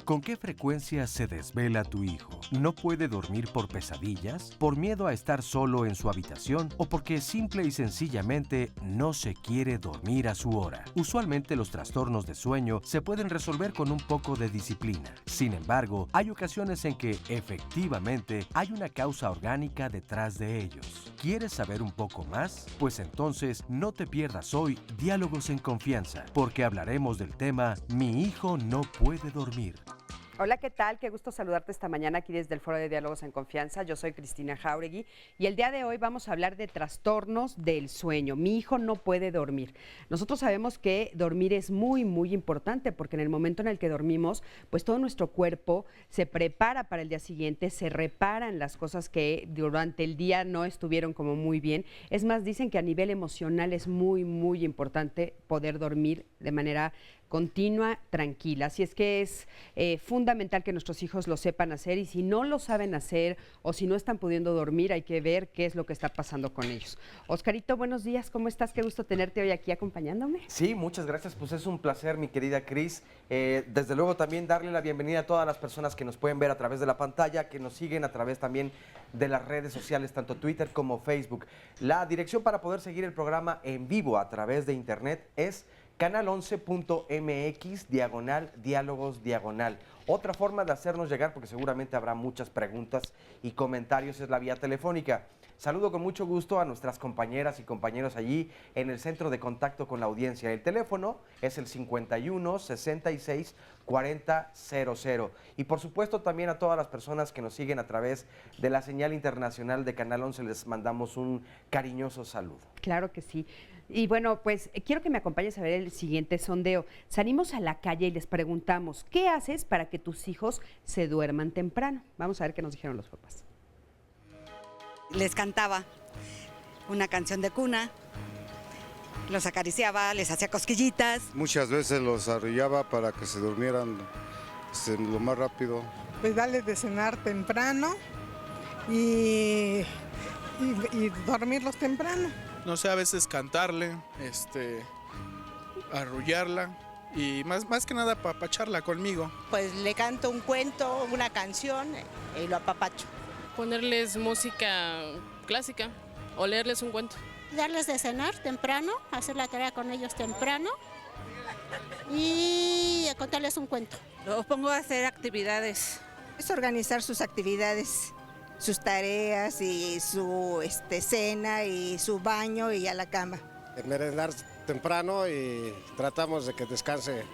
¿Con qué frecuencia se desvela tu hijo? ¿No puede dormir por pesadillas, por miedo a estar solo en su habitación o porque simple y sencillamente no se quiere dormir a su hora? Usualmente los trastornos de sueño se pueden resolver con un poco de disciplina. Sin embargo, hay ocasiones en que efectivamente hay una causa orgánica detrás de ellos. ¿Quieres saber un poco más? Pues entonces no te pierdas hoy Diálogos en Confianza, porque hablaremos del tema Mi hijo no puede dormir. Hola, ¿qué tal? Qué gusto saludarte esta mañana aquí desde el Foro de Diálogos en Confianza. Yo soy Cristina Jauregui y el día de hoy vamos a hablar de trastornos del sueño. Mi hijo no puede dormir. Nosotros sabemos que dormir es muy, muy importante porque en el momento en el que dormimos, pues todo nuestro cuerpo se prepara para el día siguiente, se reparan las cosas que durante el día no estuvieron como muy bien. Es más, dicen que a nivel emocional es muy, muy importante poder dormir de manera continua, tranquila. Así es que es fundamental que nuestros hijos lo sepan hacer y si no lo saben hacer o si no están pudiendo dormir, hay que ver qué es lo que está pasando con ellos. Oscarito, buenos días, ¿cómo estás? Qué gusto tenerte hoy aquí acompañándome. Sí, muchas gracias, pues es un placer, mi querida Cris. Desde luego también darle la bienvenida a todas las personas que nos pueden ver a través de la pantalla, que nos siguen a través también de las redes sociales, tanto Twitter como Facebook. La dirección para poder seguir el programa en vivo a través de internet es canal11.mx/diálogos/. Otra forma de hacernos llegar, porque seguramente habrá muchas preguntas y comentarios, es la vía telefónica. Saludo con mucho gusto a nuestras compañeras y compañeros allí en el centro de contacto con la audiencia. El teléfono es el 51 66 40 00. Y por supuesto también a todas las personas que nos siguen a través de la señal internacional de Canal 11 les mandamos un cariñoso saludo. Claro que sí. Y bueno, pues quiero que me acompañes a ver el siguiente sondeo. Salimos a la calle y les preguntamos, ¿qué haces para que tus hijos se duerman temprano? Vamos a ver qué nos dijeron los papás. Les cantaba una canción de cuna, los acariciaba, les hacía cosquillitas. Muchas veces los arrullaba para que se durmieran lo más rápido. Pues darles de cenar temprano y dormirlos temprano. No sé, a veces cantarle, arrullarla y más que nada apapacharla conmigo. Pues le canto un cuento, una canción y lo apapacho. Ponerles música clásica o leerles un cuento. Darles de cenar temprano, hacer la tarea con ellos temprano y contarles un cuento. Los pongo a hacer actividades. Es organizar sus actividades, sus tareas y su cena y su baño y a la cama. Merendar temprano y tratamos de que descanse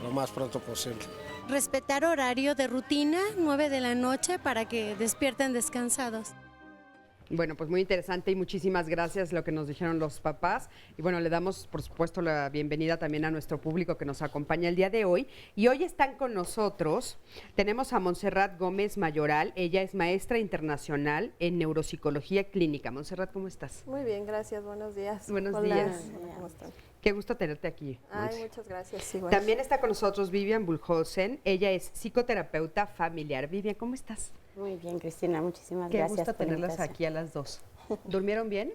lo más pronto posible. Respetar horario de rutina, 9 de la noche, para que despierten descansados. Bueno, pues muy interesante y muchísimas gracias lo que nos dijeron los papás. Y bueno, le damos, por supuesto, la bienvenida también a nuestro público que nos acompaña el día de hoy. Y hoy están con nosotros, tenemos a Montserrat Gómez Mayoral. Ella es maestra internacional en neuropsicología clínica. Montserrat, ¿cómo estás? Muy bien, gracias. Buenos días. Buenos días. Hola, ¿cómo están? Qué gusto tenerte aquí. Ay, muchas gracias. Igual. También está con nosotros Vivian Bullhausen. Ella es psicoterapeuta familiar. Vivian, ¿cómo estás? Muy bien, Cristina, muchísimas gracias. Qué gusto tenerlas aquí a las dos. ¿Durmieron bien?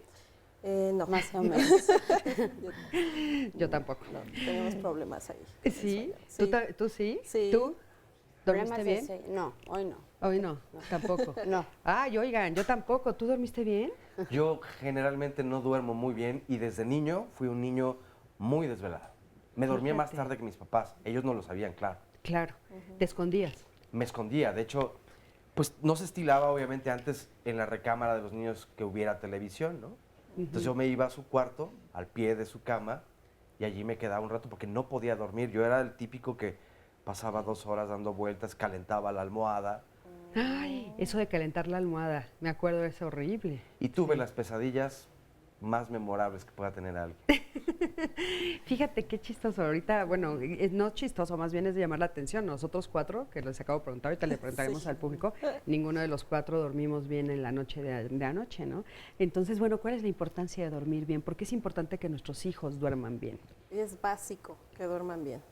No. Más o menos. Yo tampoco. No, tenemos problemas ahí. ¿Sí? Sí. ¿Tú sí? Sí. ¿Tú? ¿Dormiste bien? No, hoy no. Hoy no, tampoco. No. Ay, oigan, yo tampoco. ¿Tú dormiste bien? Yo generalmente no duermo muy bien y desde niño fui un niño muy desvelado. Me dormía más tarde que mis papás. Ellos no lo sabían, claro. Claro. ¿Te escondías? Me escondía. De hecho, pues no se estilaba obviamente antes en la recámara de los niños que hubiera televisión, ¿no? Entonces yo me iba a su cuarto, al pie de su cama, y allí me quedaba un rato porque no podía dormir. Yo era el típico que pasaba 2 horas dando vueltas, calentaba la almohada. Ay, eso de calentar la almohada, me acuerdo, es horrible. Y tuve las pesadillas más memorables que pueda tener alguien. Fíjate qué chistoso. Ahorita, bueno, no chistoso, más bien es de llamar la atención. Nosotros 4, que les acabo de preguntar, ahorita le preguntaremos al público, ninguno de los 4 dormimos bien en la noche de anoche, ¿no? Entonces, bueno, ¿cuál es la importancia de dormir bien? ¿Por qué es importante que nuestros hijos duerman bien? Es básico que duerman bien.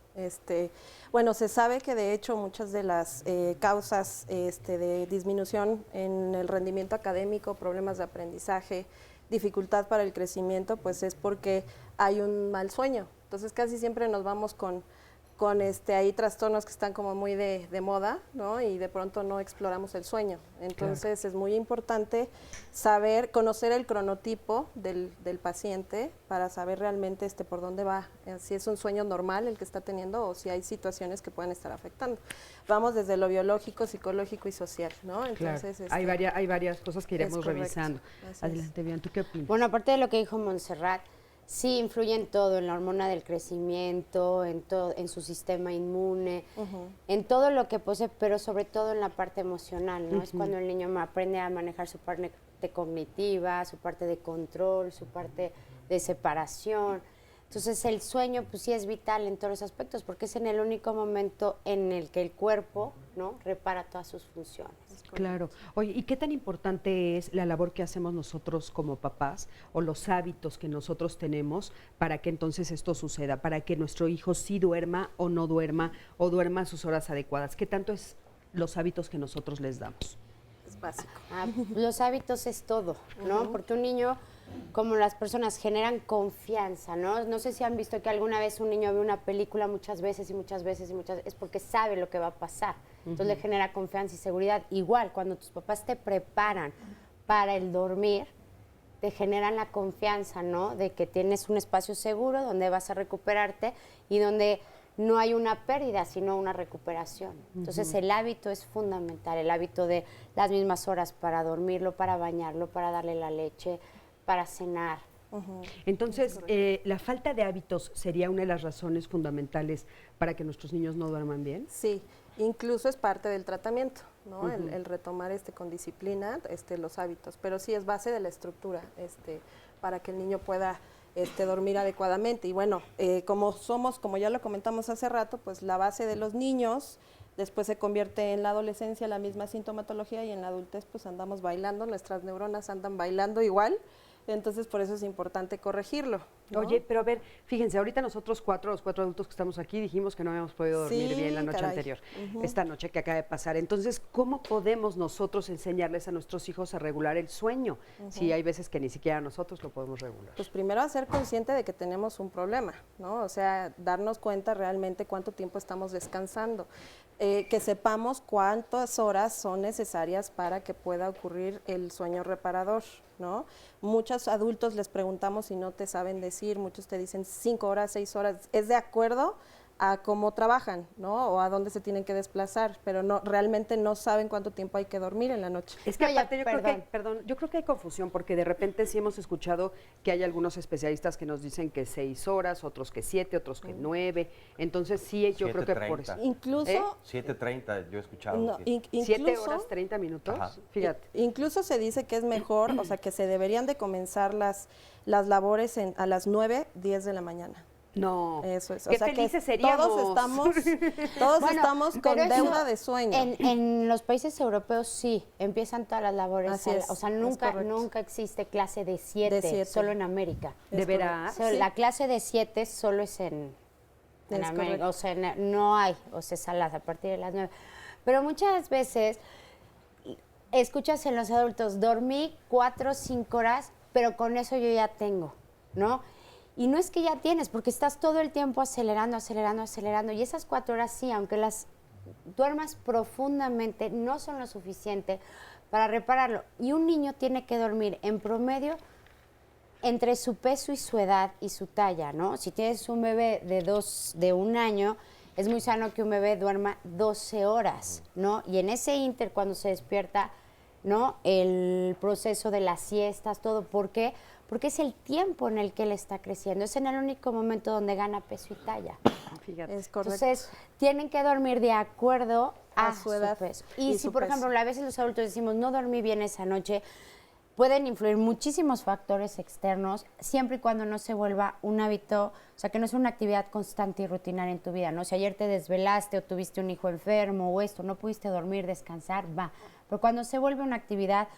Bueno, se sabe que de hecho muchas de las causas de disminución en el rendimiento académico, problemas de aprendizaje, dificultad para el crecimiento, pues es porque hay un mal sueño. Entonces casi siempre nos vamos con hay trastornos que están como muy de moda, ¿no? Y de pronto no exploramos el sueño. Entonces es muy importante conocer el cronotipo del paciente para saber realmente por dónde va, si es un sueño normal el que está teniendo o si hay situaciones que pueden estar afectando. Vamos desde lo biológico, psicológico y social, ¿no? Entonces claro. Hay varias cosas que iremos revisando. Adelante, Bian, ¿tú qué opinas? Bueno, aparte de lo que dijo Montserrat, sí influye en todo, en la hormona del crecimiento, en todo, en su sistema inmune, en todo lo que posee, pero sobre todo en la parte emocional, ¿no? Es cuando el niño aprende a manejar su parte cognitiva, su parte de control, su parte de separación. Entonces el sueño pues sí es vital en todos los aspectos porque es en el único momento en el que el cuerpo, ¿no?, repara todas sus funciones. Claro. Oye, ¿y qué tan importante es la labor que hacemos nosotros como papás o los hábitos que nosotros tenemos para que entonces esto suceda, para que nuestro hijo sí duerma o no duerma o duerma a sus horas adecuadas? ¿Qué tanto es los hábitos que nosotros les damos? Es básico. Los hábitos es todo, ¿no? Porque un niño, como las personas, generan confianza, ¿no? No sé si han visto que alguna vez un niño ve una película muchas veces, es porque sabe lo que va a pasar. Entonces le genera confianza y seguridad. Igual, cuando tus papás te preparan para el dormir, te generan la confianza, ¿no? De que tienes un espacio seguro donde vas a recuperarte y donde no hay una pérdida, sino una recuperación. Entonces el hábito es fundamental, el hábito de las mismas horas para dormirlo, para bañarlo, para darle la leche, para cenar. Entonces, ¿la falta de hábitos sería una de las razones fundamentales para que nuestros niños no duerman bien? Sí, incluso es parte del tratamiento, ¿no? El retomar la disciplina, los hábitos, pero sí es base de la estructura, para que el niño pueda dormir adecuadamente. Y bueno, como ya lo comentamos hace rato, pues la base de los niños después se convierte en la adolescencia la misma sintomatología y en la adultez pues andamos bailando, nuestras neuronas andan bailando igual. Entonces, por eso es importante corregirlo, ¿no? Oye, pero a ver, fíjense, ahorita nosotros los cuatro adultos que estamos aquí, dijimos que no habíamos podido dormir bien la noche anterior, esta noche que acaba de pasar. Entonces, ¿cómo podemos nosotros enseñarles a nuestros hijos a regular el sueño? Si hay veces que ni siquiera nosotros lo podemos regular. Pues primero ser consciente de que tenemos un problema, ¿no? O sea, darnos cuenta realmente cuánto tiempo estamos descansando. Que sepamos cuántas horas son necesarias para que pueda ocurrir el sueño reparador, ¿no? Muchos adultos les preguntamos y no te saben decir, muchos te dicen 5 horas, 6 horas, es de acuerdo a cómo trabajan, ¿no? O a dónde se tienen que desplazar, pero realmente no saben cuánto tiempo hay que dormir en la noche. Es que aparte yo creo que hay confusión, porque de repente sí hemos escuchado que hay algunos especialistas que nos dicen que 6 horas, otros que 7, otros que 9, entonces sí, yo creo que por eso. Incluso 7:30, yo he escuchado. No, 7 horas 30 minutos, fíjate. Incluso se dice que es mejor, o sea, que se deberían de comenzar las labores a las 9, 10 de la mañana. No, eso es. Qué felices seríamos. Todos estamos con deuda de sueño. En los países europeos sí, empiezan todas las labores. Así es, o sea, nunca existe clase de 7, solo en América. ¿De veras? La clase de 7 solo es en América, o sea, no hay, o sea, salas a partir de las 9. Pero muchas veces escuchas en los adultos, dormí 4 o 5 horas, pero con eso yo ya tengo, ¿no? Y no es que ya tienes, porque estás todo el tiempo acelerando, y esas 4 horas sí, aunque las duermas profundamente, no son lo suficiente para repararlo. Y un niño tiene que dormir en promedio entre su peso y su edad y su talla, ¿no? Si tienes un bebé de 1 año, es muy sano que un bebé duerma 12 horas, ¿no? Y en ese inter, cuando se despierta, ¿no?, el proceso de las siestas, todo, ¿por qué? Porque es el tiempo en el que él está creciendo, es en el único momento donde gana peso y talla. Fíjate. Es correcto. Entonces, tienen que dormir de acuerdo a su edad peso. Y si, por ejemplo, a veces los adultos decimos, no dormí bien esa noche, pueden influir muchísimos factores externos, siempre y cuando no se vuelva un hábito, o sea, que no sea una actividad constante y rutinaria en tu vida, ¿no? Si ayer te desvelaste o tuviste un hijo enfermo o esto, no pudiste dormir, descansar, va. Pero cuando se vuelve una actividad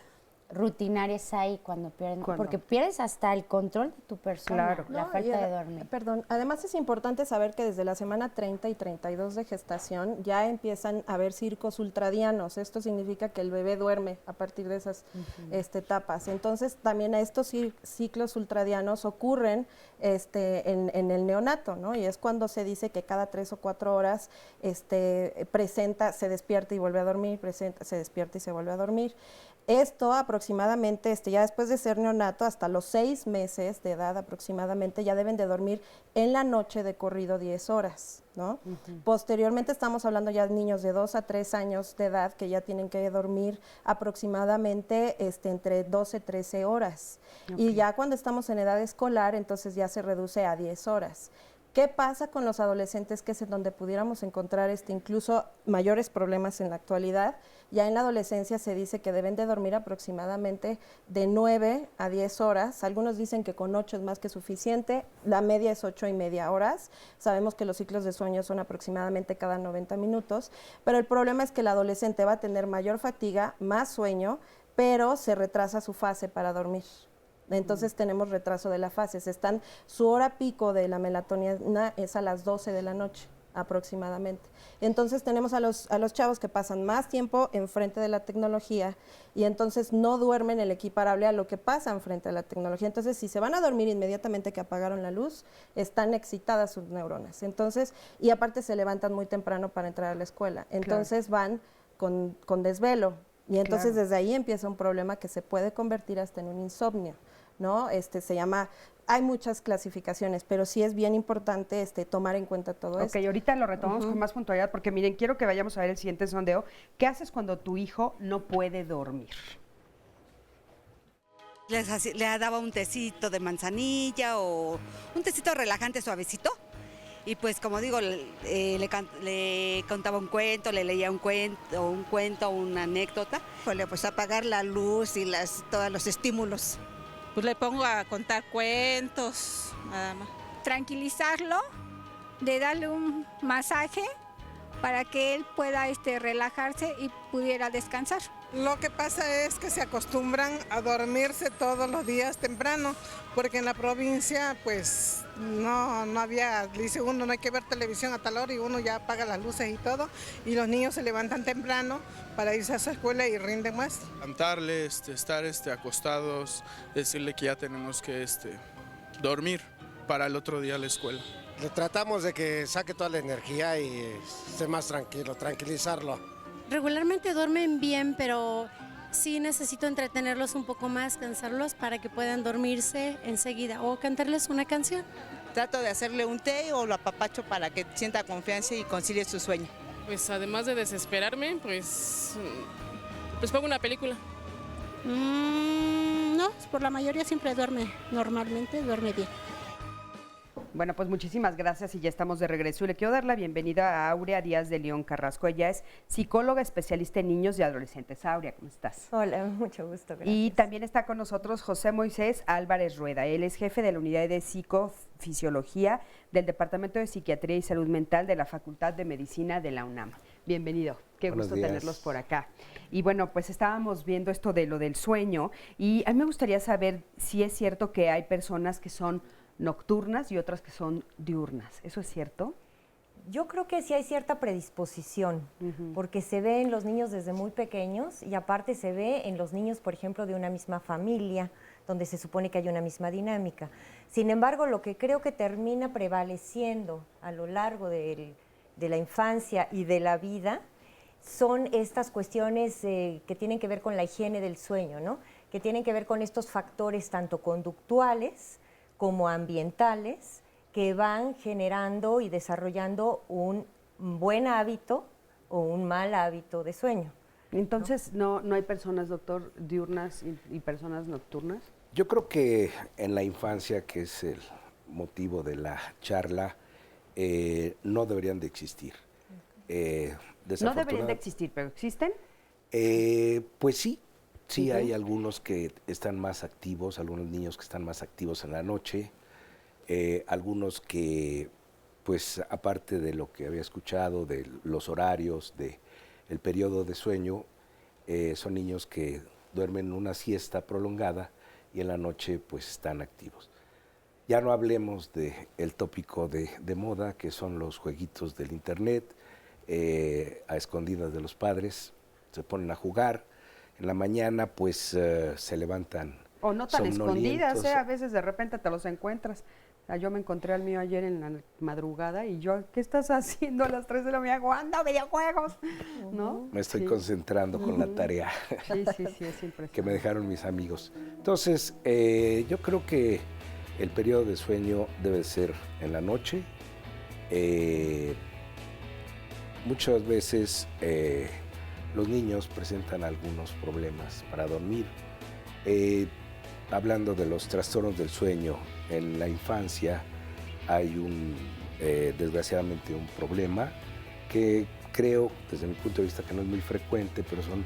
rutinaria es ahí cuando pierden, porque pierdes hasta el control de tu persona, la falta de dormir. Perdón, además es importante saber que desde la semana 30 y 32 de gestación ya empiezan a haber ciclos ultradianos. Esto significa que el bebé duerme a partir de esas etapas. Entonces también estos ciclos ultradianos ocurren en el neonato, ¿no? Y es cuando se dice que cada 3 o 4 horas se despierta y vuelve a dormir, se despierta y se vuelve a dormir. Esto aproximadamente, ya después de ser neonato, hasta los 6 meses de edad aproximadamente, ya deben de dormir en la noche de corrido 10 horas, ¿no? Posteriormente estamos hablando ya de niños de 2 a 3 años de edad que ya tienen que dormir aproximadamente entre 12 y 13 horas. Y ya cuando estamos en edad escolar, entonces ya se reduce a 10 horas. ¿Qué pasa con los adolescentes, que es en donde pudiéramos encontrar incluso mayores problemas en la actualidad? Ya en la adolescencia se dice que deben de dormir aproximadamente de 9 a 10 horas. Algunos dicen que con 8 es más que suficiente. La media es 8,5 horas. Sabemos que los ciclos de sueño son aproximadamente cada 90 minutos. Pero el problema es que el adolescente va a tener mayor fatiga, más sueño, pero se retrasa su fase para dormir. Entonces tenemos retraso de la fase. Su hora pico de la melatonina es a las 12 de la noche aproximadamente. Entonces tenemos a los chavos que pasan más tiempo enfrente de la tecnología y entonces no duermen el equiparable a lo que pasa enfrente de la tecnología. Entonces, si se van a dormir inmediatamente que apagaron la luz, están excitadas sus neuronas. Entonces, y aparte se levantan muy temprano para entrar a la escuela. Entonces van con desvelo. Y entonces desde ahí empieza un problema que se puede convertir hasta en un insomnio, ¿no? Se llama, hay muchas clasificaciones, pero sí es bien importante tomar en cuenta todo esto. Ok, ahorita lo retomamos con más puntualidad, porque miren, quiero que vayamos a ver el siguiente sondeo. ¿Qué haces cuando tu hijo no puede dormir? Le daba un tecito de manzanilla o un tecito relajante suavecito. Y pues como digo, le contaba un cuento, le leía un cuento, una anécdota. Pues apagar la luz y todos los estímulos. Pues le pongo a contar cuentos, nada más. Tranquilizarlo, de darle un masaje para que él pueda relajarse y pudiera descansar. Lo que pasa es que se acostumbran a dormirse todos los días temprano, porque en la provincia pues no había, dice uno, no hay que ver televisión a tal hora y uno ya apaga las luces y todo, y los niños se levantan temprano para irse a su escuela y rinden más. Cantarle, estar acostados, decirle que ya tenemos que dormir para el otro día a la escuela. Le tratamos de que saque toda la energía y esté más tranquilo, tranquilizarlo. Regularmente duermen bien, pero sí necesito entretenerlos un poco más, cansarlos para que puedan dormirse enseguida o cantarles una canción. Trato de hacerle un té o lo apapacho para que sienta confianza y concilie su sueño. Pues además de desesperarme, pues pongo una película. No, por la mayoría siempre normalmente duerme bien. Bueno, pues muchísimas gracias y ya estamos de regreso. Y le quiero dar la bienvenida a Aurea Díaz de León Carrasco. Ella es psicóloga especialista en niños y adolescentes. Aurea, ¿cómo estás? Hola, mucho gusto, gracias. Y también está con nosotros José Moisés Álvarez Rueda. Él es jefe de la unidad de psicofisiología del Departamento de Psiquiatría y Salud Mental de la Facultad de Medicina de la UNAM. Bienvenido, qué gusto tenerlos por acá. Y bueno, pues estábamos viendo esto de lo del sueño y a mí me gustaría saber si es cierto que hay personas que son nocturnas y otras que son diurnas. ¿Eso es cierto? Yo creo que sí hay cierta predisposición, porque se ve en los niños desde muy pequeños y aparte se ve en los niños, por ejemplo, de una misma familia, donde se supone que hay una misma dinámica. Sin embargo, lo que creo que termina prevaleciendo a lo largo de la infancia y de la vida son estas cuestiones que tienen que ver con la higiene del sueño, ¿no? Que tienen que ver con estos factores tanto conductuales como ambientales que van generando y desarrollando un buen hábito o un mal hábito de sueño. Entonces, ¿no hay personas, doctor, diurnas y personas nocturnas? Yo creo que en la infancia, que es el motivo de la charla, no deberían de existir. No deberían de existir, pero ¿existen? Pues sí, Sí, hay algunos que están más activos, algunos niños que están más activos en la noche, algunos que, pues aparte de lo que había escuchado, de los horarios, de el periodo de sueño, son niños que duermen una siesta prolongada y en la noche pues están activos. Ya no hablemos del tópico de moda, que son los jueguitos del internet, a escondidas de los padres, se ponen a jugar, en la mañana pues se levantan o no tan escondidas, somnolientos. a veces de repente te los encuentras. O sea, yo me encontré al mío ayer en la madrugada y yo, ¿qué estás haciendo a las 3 de la mañana jugando videojuegos? ¿No? Me estoy concentrando con la tarea Sí, es impresionante. que me dejaron mis amigos. Entonces, yo creo que el periodo de sueño debe ser en la noche. Muchas veces los niños presentan algunos problemas para dormir. Hablando de los trastornos del sueño, en la infancia hay desgraciadamente un problema que creo, desde mi punto de vista, que no es muy frecuente, pero son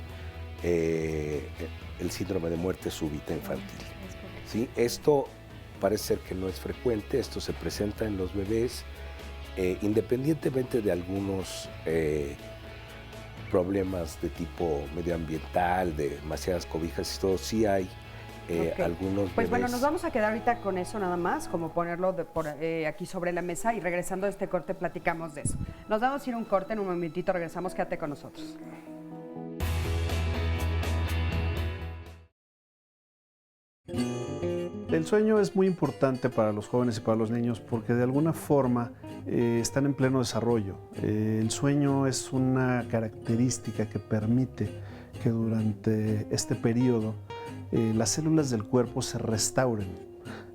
el síndrome de muerte súbita infantil. ¿Sí? Esto parece ser que no es frecuente, esto se presenta en los bebés, independientemente de algunos problemas de tipo medioambiental, de demasiadas cobijas y todo, sí hay algunos bebés. Pues bueno, nos vamos a quedar ahorita con eso nada más, como ponerlo aquí sobre la mesa, y regresando a este corte platicamos de eso. Nos vamos a ir a un corte, en un momentito regresamos, quédate con nosotros. El sueño es muy importante para los jóvenes y para los niños porque de alguna forma están en pleno desarrollo. El sueño es una característica que permite que durante este periodo las células del cuerpo se restauren.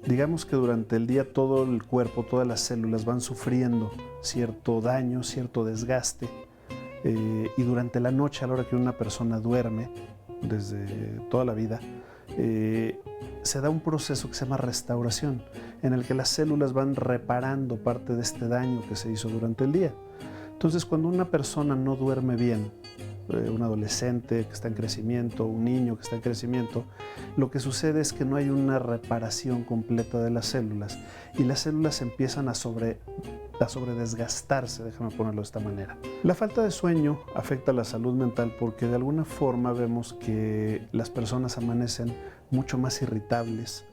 Digamos que durante el día todo el cuerpo, todas las células van sufriendo cierto daño, cierto desgaste, y durante la noche, a la hora que una persona duerme, desde toda la vida, se da un proceso que se llama restauración, en el que las células van reparando parte de este daño que se hizo durante el día. Entonces, cuando una persona no duerme bien, un adolescente que está en crecimiento, un niño que está en crecimiento, lo que sucede es que no hay una reparación completa de las células y las células empiezan a sobredesgastarse, déjame ponerlo de esta manera. La falta de sueño afecta a la salud mental porque de alguna forma vemos que las personas amanecen mucho más irritables,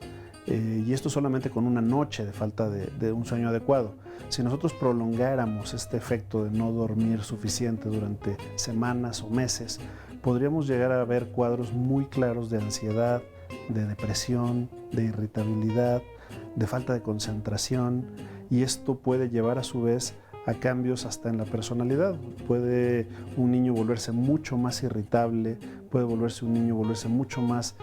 y esto solamente con una noche de falta de un sueño adecuado. Si nosotros prolongáramos este efecto de no dormir suficiente durante semanas o meses, podríamos llegar a ver cuadros muy claros de ansiedad, de depresión, de irritabilidad, de falta de concentración, y esto puede llevar a su vez a cambios hasta en la personalidad. Puede un niño volverse mucho más irritable, puede volverse mucho más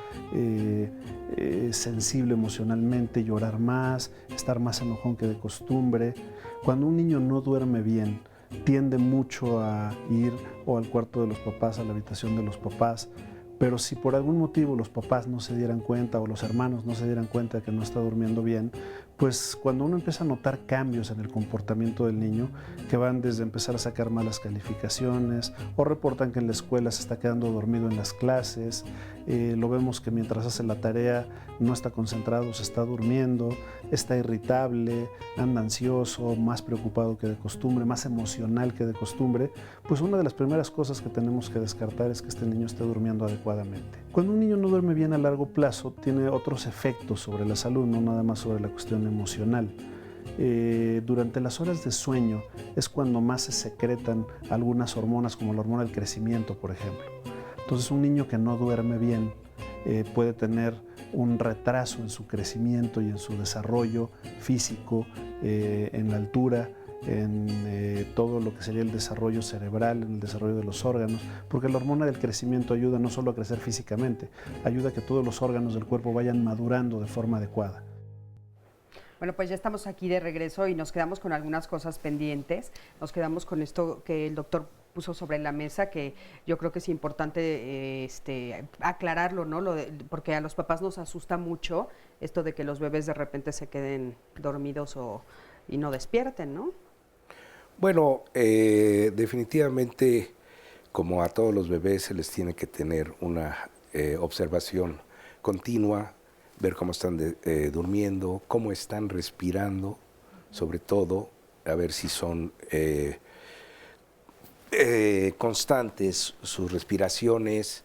sensible emocionalmente, llorar más, estar más enojón que de costumbre. Cuando un niño no duerme bien, tiende mucho a ir o al cuarto de los papás, a la habitación de los papás, pero si por algún motivo los papás no se dieran cuenta o los hermanos no se dieran cuenta de que no está durmiendo bien, pues cuando uno empieza a notar cambios en el comportamiento del niño, que van desde empezar a sacar malas calificaciones o reportan que en la escuela se está quedando dormido en las clases, lo vemos que mientras hace la tarea no está concentrado, se está durmiendo, está irritable, anda ansioso, más preocupado que de costumbre, más emocional que de costumbre, pues una de las primeras cosas que tenemos que descartar es que este niño esté durmiendo adecuadamente. Cuando un niño no duerme bien a largo plazo, tiene otros efectos sobre la salud, no nada más sobre la cuestión emocional. Durante las horas de sueño es cuando más se secretan algunas hormonas, como la hormona del crecimiento, por ejemplo. Entonces, un niño que no duerme bien puede tener un retraso en su crecimiento y en su desarrollo físico, en la altura, en todo lo que sería el desarrollo cerebral, en el desarrollo de los órganos, porque la hormona del crecimiento ayuda no solo a crecer físicamente, ayuda a que todos los órganos del cuerpo vayan madurando de forma adecuada. Bueno, pues ya estamos aquí de regreso y nos quedamos con algunas cosas pendientes. Nos quedamos con esto que el doctor puso sobre la mesa, que yo creo que es importante aclararlo, ¿no? Porque a los papás nos asusta mucho esto de que los bebés de repente se queden dormidos y no despierten, ¿no? Bueno, definitivamente, como a todos los bebés, se les tiene que tener una observación continua, ver cómo están durmiendo, cómo están respirando, sobre todo, a ver si son constantes sus respiraciones,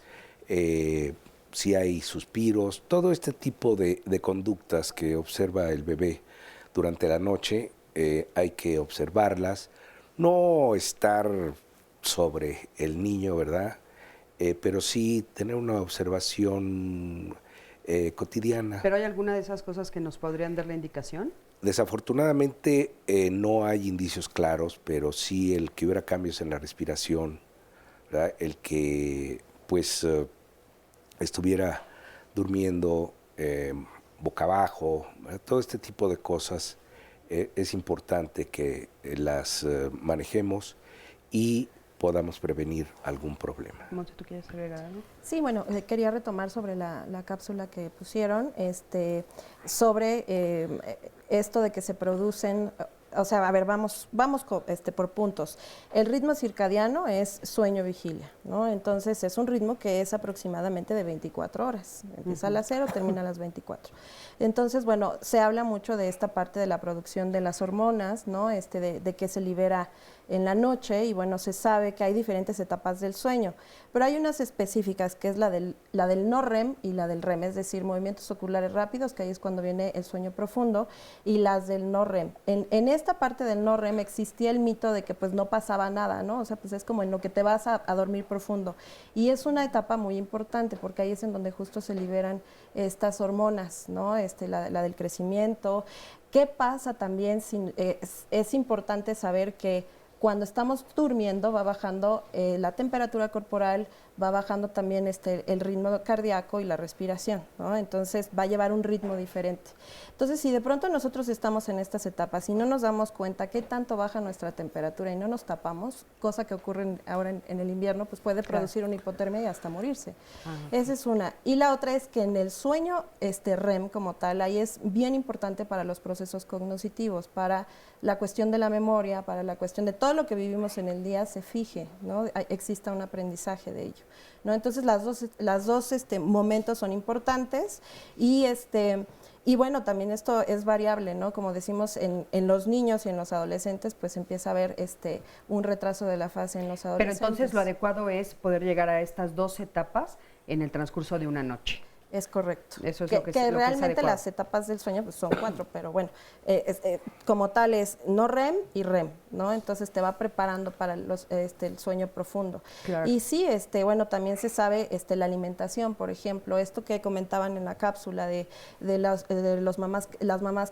si hay suspiros, todo este tipo de conductas que observa el bebé durante la noche, hay que observarlas, no estar sobre el niño, ¿verdad? Pero sí tener una observación cotidiana. ¿Pero hay alguna de esas cosas que nos podrían dar la indicación? Desafortunadamente no hay indicios claros, pero sí el que hubiera cambios en la respiración, ¿verdad? El que pues estuviera durmiendo boca abajo, ¿verdad? Todo este tipo de cosas es importante que las manejemos y podamos prevenir algún problema. Monse, ¿tú quieres agregar algo? Sí, bueno, quería retomar sobre la cápsula que pusieron, sobre esto de que se producen, o sea, a ver, vamos por puntos. El ritmo circadiano es sueño-vigilia, ¿no? Entonces es un ritmo que es aproximadamente de 24 horas. Empieza a las 0, termina a las 24. Entonces, bueno, se habla mucho de esta parte de la producción de las hormonas, ¿no? De que se libera en la noche, y bueno, se sabe que hay diferentes etapas del sueño, pero hay unas específicas, que es la del no REM y la del REM, es decir, movimientos oculares rápidos, que ahí es cuando viene el sueño profundo, y las del no REM. En esta parte del no REM existía el mito de que pues no pasaba nada, ¿no? O sea, pues es como en lo que te vas a dormir profundo, y es una etapa muy importante, porque ahí es en donde justo se liberan estas hormonas, ¿no? La del crecimiento. ¿Qué pasa también? Es importante saber que cuando estamos durmiendo va bajando la temperatura corporal, va bajando también el ritmo cardíaco y la respiración, ¿no? Entonces va a llevar un ritmo diferente. Entonces, si de pronto nosotros estamos en estas etapas y no nos damos cuenta qué tanto baja nuestra temperatura y no nos tapamos, cosa que ocurre ahora en el invierno, pues puede producir una hipotermia y hasta morirse. Esa es una. Y la otra es que en el sueño REM como tal, ahí es bien importante para los procesos cognitivos, para la cuestión de la memoria, para la cuestión de todo lo que vivimos en el día se fije, ¿no? Exista un aprendizaje de ello, ¿no? Entonces las dos momentos son importantes, y bueno, también esto es variable, ¿no? Como decimos, en los niños y en los adolescentes, pues empieza a haber un retraso de la fase en los adolescentes. Pero entonces lo adecuado es poder llegar a estas 2 etapas en el transcurso de una noche. Es correcto. Eso es que, lo que que realmente es las etapas del sueño pues son 4, pero bueno, como tal es no REM y REM, ¿no? Entonces te va preparando para el sueño profundo. Claro. Y sí, bueno, también se sabe la alimentación, por ejemplo, esto que comentaban en la cápsula de las mamás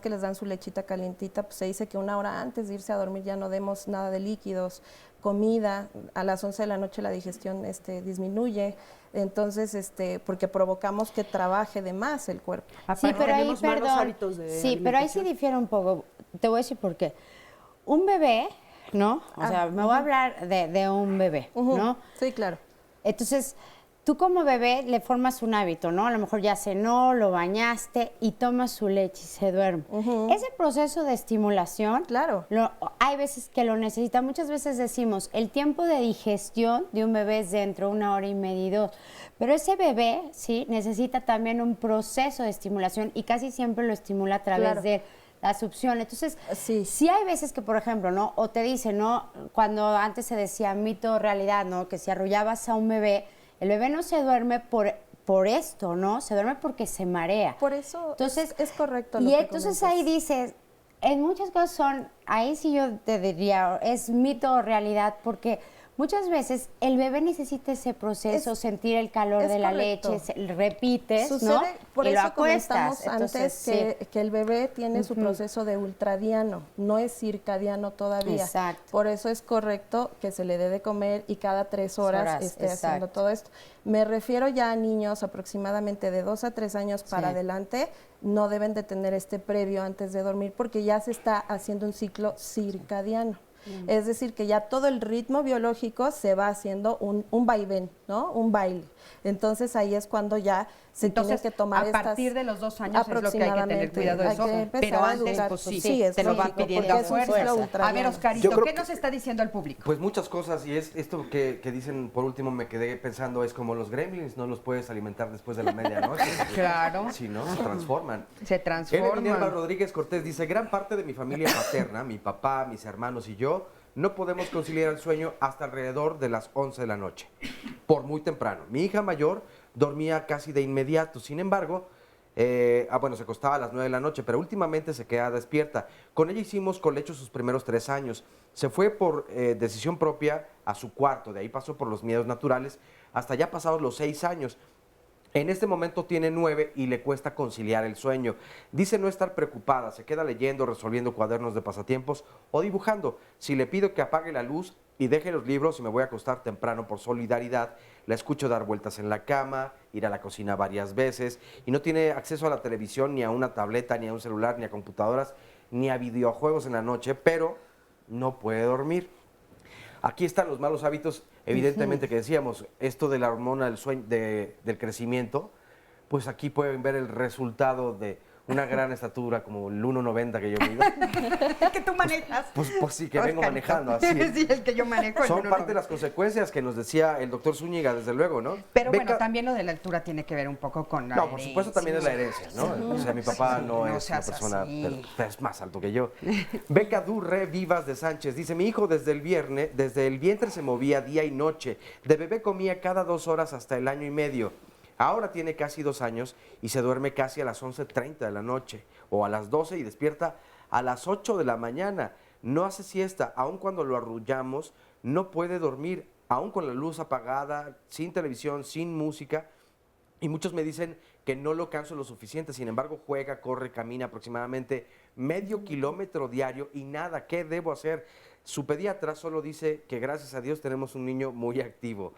que les dan su lechita calientita, pues se dice que 1 hora antes de irse a dormir ya no demos nada de líquidos, comida, a las 11 de la noche la digestión disminuye. Entonces, porque provocamos que trabaje de más el cuerpo. Sí, pero ahí, perdón, pero ahí sí difiere un poco. Te voy a decir por qué. Un bebé, ¿no? O sea, me voy a hablar de un bebé, ¿no? Sí, claro. Entonces, tú como bebé le formas un hábito, ¿no? A lo mejor ya cenó, lo bañaste y tomas su leche y se duerme. Ese proceso de estimulación, claro, hay veces que lo necesita. Muchas veces decimos, el tiempo de digestión de un bebé es de entre 1 hora y media y 2. Pero ese bebé, sí, necesita también un proceso de estimulación y casi siempre lo estimula a través de la succión. Entonces, sí hay veces que, por ejemplo, ¿no? O te dicen, ¿no? Cuando antes se decía mito o realidad, ¿no? Que si arrullabas a un bebé, el bebé no se duerme por esto, ¿no? Se duerme porque se marea. Por eso entonces, es correcto. Y entonces ahí dices, en muchas cosas ahí sí yo te diría, es mito o realidad, porque muchas veces el bebé necesita ese proceso, sentir el calor de la leche, repites, sucede, ¿no? Por y eso lo acuestas. Entonces, antes que el bebé tiene su proceso de ultradiano, no es circadiano todavía. Exacto. Por eso es correcto que se le dé de comer y cada 3 horas esté haciendo todo esto. Me refiero ya a niños aproximadamente de 2 a 3 años para adelante, no deben de tener previo antes de dormir porque ya se está haciendo un ciclo circadiano. Es decir, que ya todo el ritmo biológico se va haciendo un vaivén, ¿no? Un baile. Entonces ahí es cuando ya se tiene que tomar a partir de los 2 años es lo que hay que tener cuidado de eso, pero antes pues sí, te lo va pidiendo a fuerza. A ver, Oscarito, ¿qué nos está diciendo el público? Pues muchas cosas, y es esto que dicen, por último me quedé pensando, es como los gremlins, no los puedes alimentar después de la medianoche. Claro. Si no, se transforman. Se transforman. Minerva Rodríguez Cortés dice, gran parte de mi familia paterna, mi papá, mis hermanos y yo, no podemos conciliar el sueño hasta alrededor de las 11 de la noche, por muy temprano. Mi hija mayor dormía casi de inmediato, sin embargo, se acostaba a las 9 de la noche, pero últimamente se queda despierta. Con ella hicimos colecho sus primeros 3 años. Se fue por decisión propia a su cuarto, de ahí pasó por los miedos naturales, hasta ya pasados los 6 años. En este momento tiene 9 y le cuesta conciliar el sueño. Dice no estar preocupada, se queda leyendo, resolviendo cuadernos de pasatiempos o dibujando. Si le pido que apague la luz y deje los libros y me voy a acostar temprano por solidaridad, la escucho dar vueltas en la cama, ir a la cocina varias veces y no tiene acceso a la televisión, ni a una tableta, ni a un celular, ni a computadoras, ni a videojuegos en la noche, pero no puede dormir. Aquí están los malos hábitos, evidentemente, que decíamos, esto de la hormona del sueño, del crecimiento, pues aquí pueden ver el resultado de una gran estatura como el 1.90 que yo mido. Que tú manejas. Pues sí, que vengo manejando así. Sí, el que yo manejo. Son parte de las consecuencias que nos decía el doctor Zúñiga, desde luego, ¿no? Pero bueno, también lo de la altura tiene que ver un poco con la herencia. por supuesto también es la herencia, ¿no? Sí. O sea, mi papá Sí, no es una persona, pero es más alto que yo. Beca Durre Vivas de Sánchez dice, mi hijo desde el vientre se movía día y noche. De bebé comía cada 2 horas hasta el año y medio. Ahora tiene casi 2 años y se duerme casi a las 11:30 de la noche o a las 12 y despierta a las 8 de la mañana. No hace siesta, aun cuando lo arrullamos, no puede dormir, aun con la luz apagada, sin televisión, sin música. Y muchos me dicen que no lo canso lo suficiente, sin embargo juega, corre, camina aproximadamente medio kilómetro diario y nada, ¿qué debo hacer? Su pediatra solo dice que gracias a Dios tenemos un niño muy activo.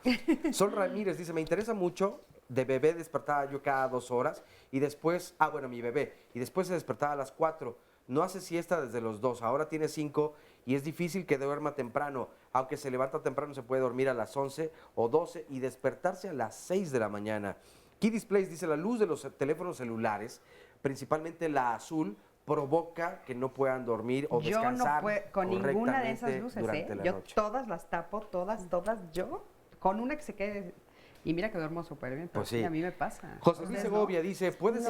Sol Ramírez dice, me interesa mucho, de bebé despertaba yo cada 2 horas y después, mi bebé, y después se despertaba a las 4. No hace siesta desde los 2, ahora tiene 5 y es difícil que duerma temprano. Aunque se levanta temprano se puede dormir a las 11 o 12 y despertarse a las 6 de la mañana. Key Displays dice, la luz de los teléfonos celulares, principalmente la azul, provoca que no puedan dormir o descansar. Yo no puedo con ninguna de esas luces, yo noche. todas las tapo, todas, yo, con una que se quede, y mira que duermo súper bien, pero pues sí. A mí me pasa. José Luis Segovia dice, puede